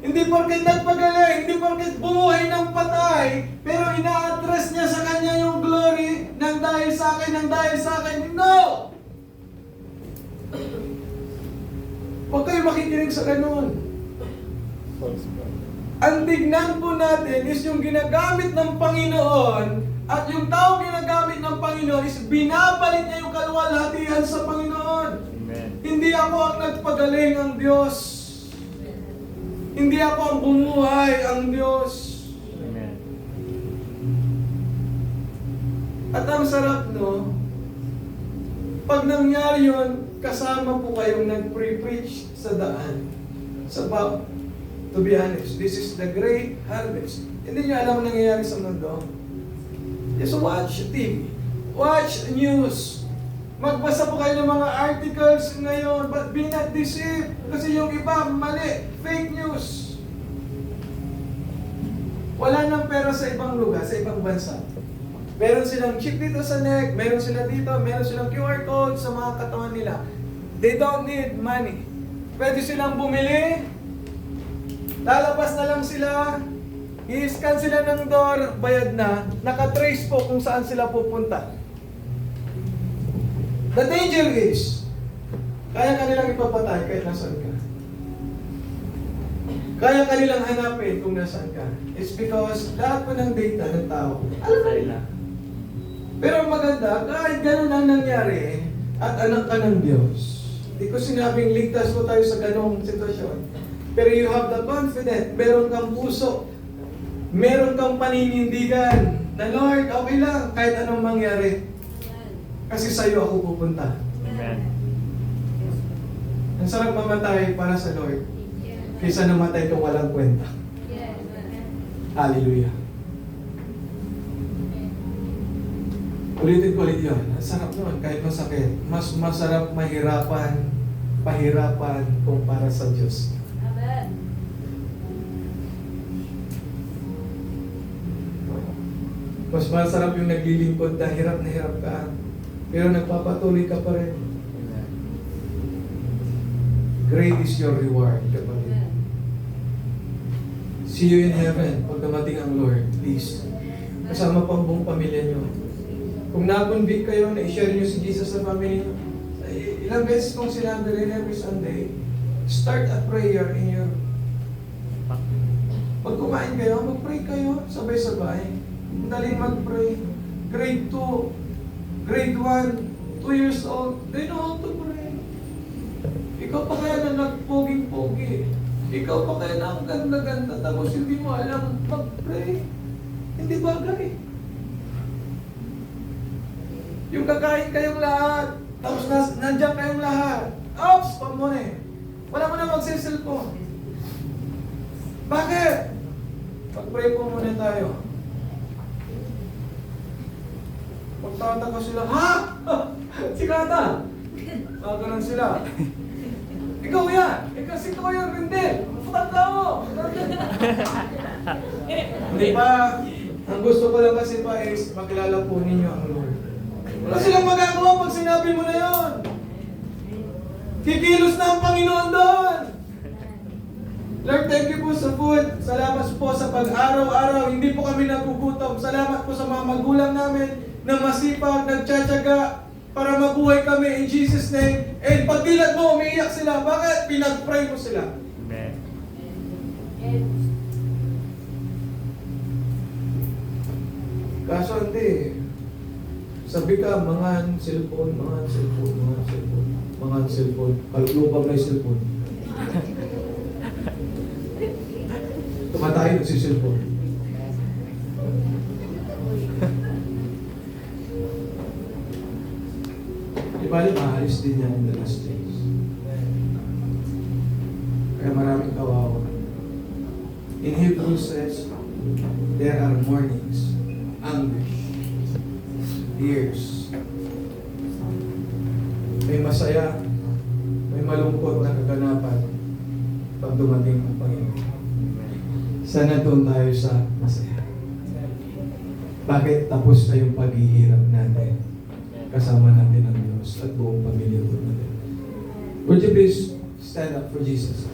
Hindi porket nagpagaling, hindi porket bumuhay ng patay, pero ina-address niya sa kanya yung glory ng dahil sa akin, ng dahil sa akin. No! Huwag kayo makikinig sa ganun. False prophet. Ang tignan po natin is yung ginagamit ng Panginoon at yung tao ginagamit ng Panginoon is binabalik niya yung kaluwalhatian sa Panginoon. Amen. Hindi ako ang nagpagaling ang Diyos. Hindi ako ang bumuhay ang Diyos. Amen. At ang sarap, no? Pag nangyari yun, kasama po kayong nag-preach sa daan. Sa To be honest, this is the great harvest. Hindi nyo alam ang nangyayari sa mundo. Just watch TV. Watch news. Magbasa po kayo ng mga articles ngayon, but be not deceived. Kasi yung iba, mali. Fake news. Wala nang pera sa ibang lugar, sa ibang bansa. Meron silang chip dito sa neck, meron sila dito, meron silang QR code sa mga katawan nila. They don't need money. Pwede silang bumili, lalabas na lang sila, i-scan sila ng door, bayad na, nakatrace po kung saan sila pupunta. The danger is, kaya kanilang ipapatay kahit nasaan ka. Kaya kanilang hanapin kung nasaan ka. It's because lahat po ng data ng tao, alam na nila. Pero maganda, kahit ganun ang nangyari, at anak ka ng Diyos. Hindi ko sinabing ligtas po tayo sa ganung sitwasyon. Pero you have the confidence, meron kang puso, meron kang paninindigan, na Lord, okay lang, kahit anong mangyari. Kasi sa'yo ako pupunta. Amen. Ang sarap mamatay para sa Lord, kaysa namatay kung walang kwenta. Hallelujah. Ulitin ko ulit yun. Ang sarap nun, kahit masakit. Mas masarap pahirapan kung para sa Diyos. Amen. Mas masarap yung naglilingkod na hirap ka. Pero nagpapatuloy ka pa rin. Amen. Great is your reward, kapatid. See you in heaven pag dumating ang Lord. Please. Kasama pang buong pamilya nyo. Kung na-convict kayo na i-share nyo si Jesus sa family nyo, ilang beses kong sinabi rin every Sunday, start a prayer in your... Pag kumain kayo, mag-pray kayo, sabay-sabay. Daling mag-pray. Grade 2, grade 1, 2 years old, they know how to pray. Ikaw pa kaya na nagpoging-pogi. Ikaw pa kaya na ang ganda-ganda, tapos hindi mo alam mag-pray. Hindi bagay. Yung kakain kayong lahat, tapos nandiyan kayong lahat. Ops! Pag mo eh. Wala mo na magsiselfone. Bakit? Pag-pray po muna tayo. Magtataka sila, ha? Si Kata! Ganun sila. Ikaw yan! Kasi ikaw yung rindel! Patanda mo! Hindi pa. Ang gusto ko lang kasi pa is makilala po ninyo ang Lord. Wala silang magagawa pag sinabi mo na yon. Kikilos na ang Panginoon doon. Lord, thank you po sa food. Salamat po sa pag-araw-araw. Hindi po kami nagugutom. Salamat po sa mga magulang namin na masipag, nagtsatsaga para mabuhay kami in Jesus' name. And pagdilat mo, umiiyak sila. Bakit? Pinag-pray mo sila. Amen. Kaso hindi. Sabi ka, mangan cellphone. Mangan cellphone. Kalulubag na yung cellphone. Tumatay si cellphone. Di ba maalis din yan in the last days. Kaya maraming kawawa. In Hebrews says, there are mornings, anguish, tears. May masaya, may malungkot na kaganapan pag dumating ang Panginoon. Sana doon tayo sa masaya. Bakit tapos na yung paghihirap natin? Kasama natin ang Diyos at buong pamilya natin. Would you please stand up for Jesus?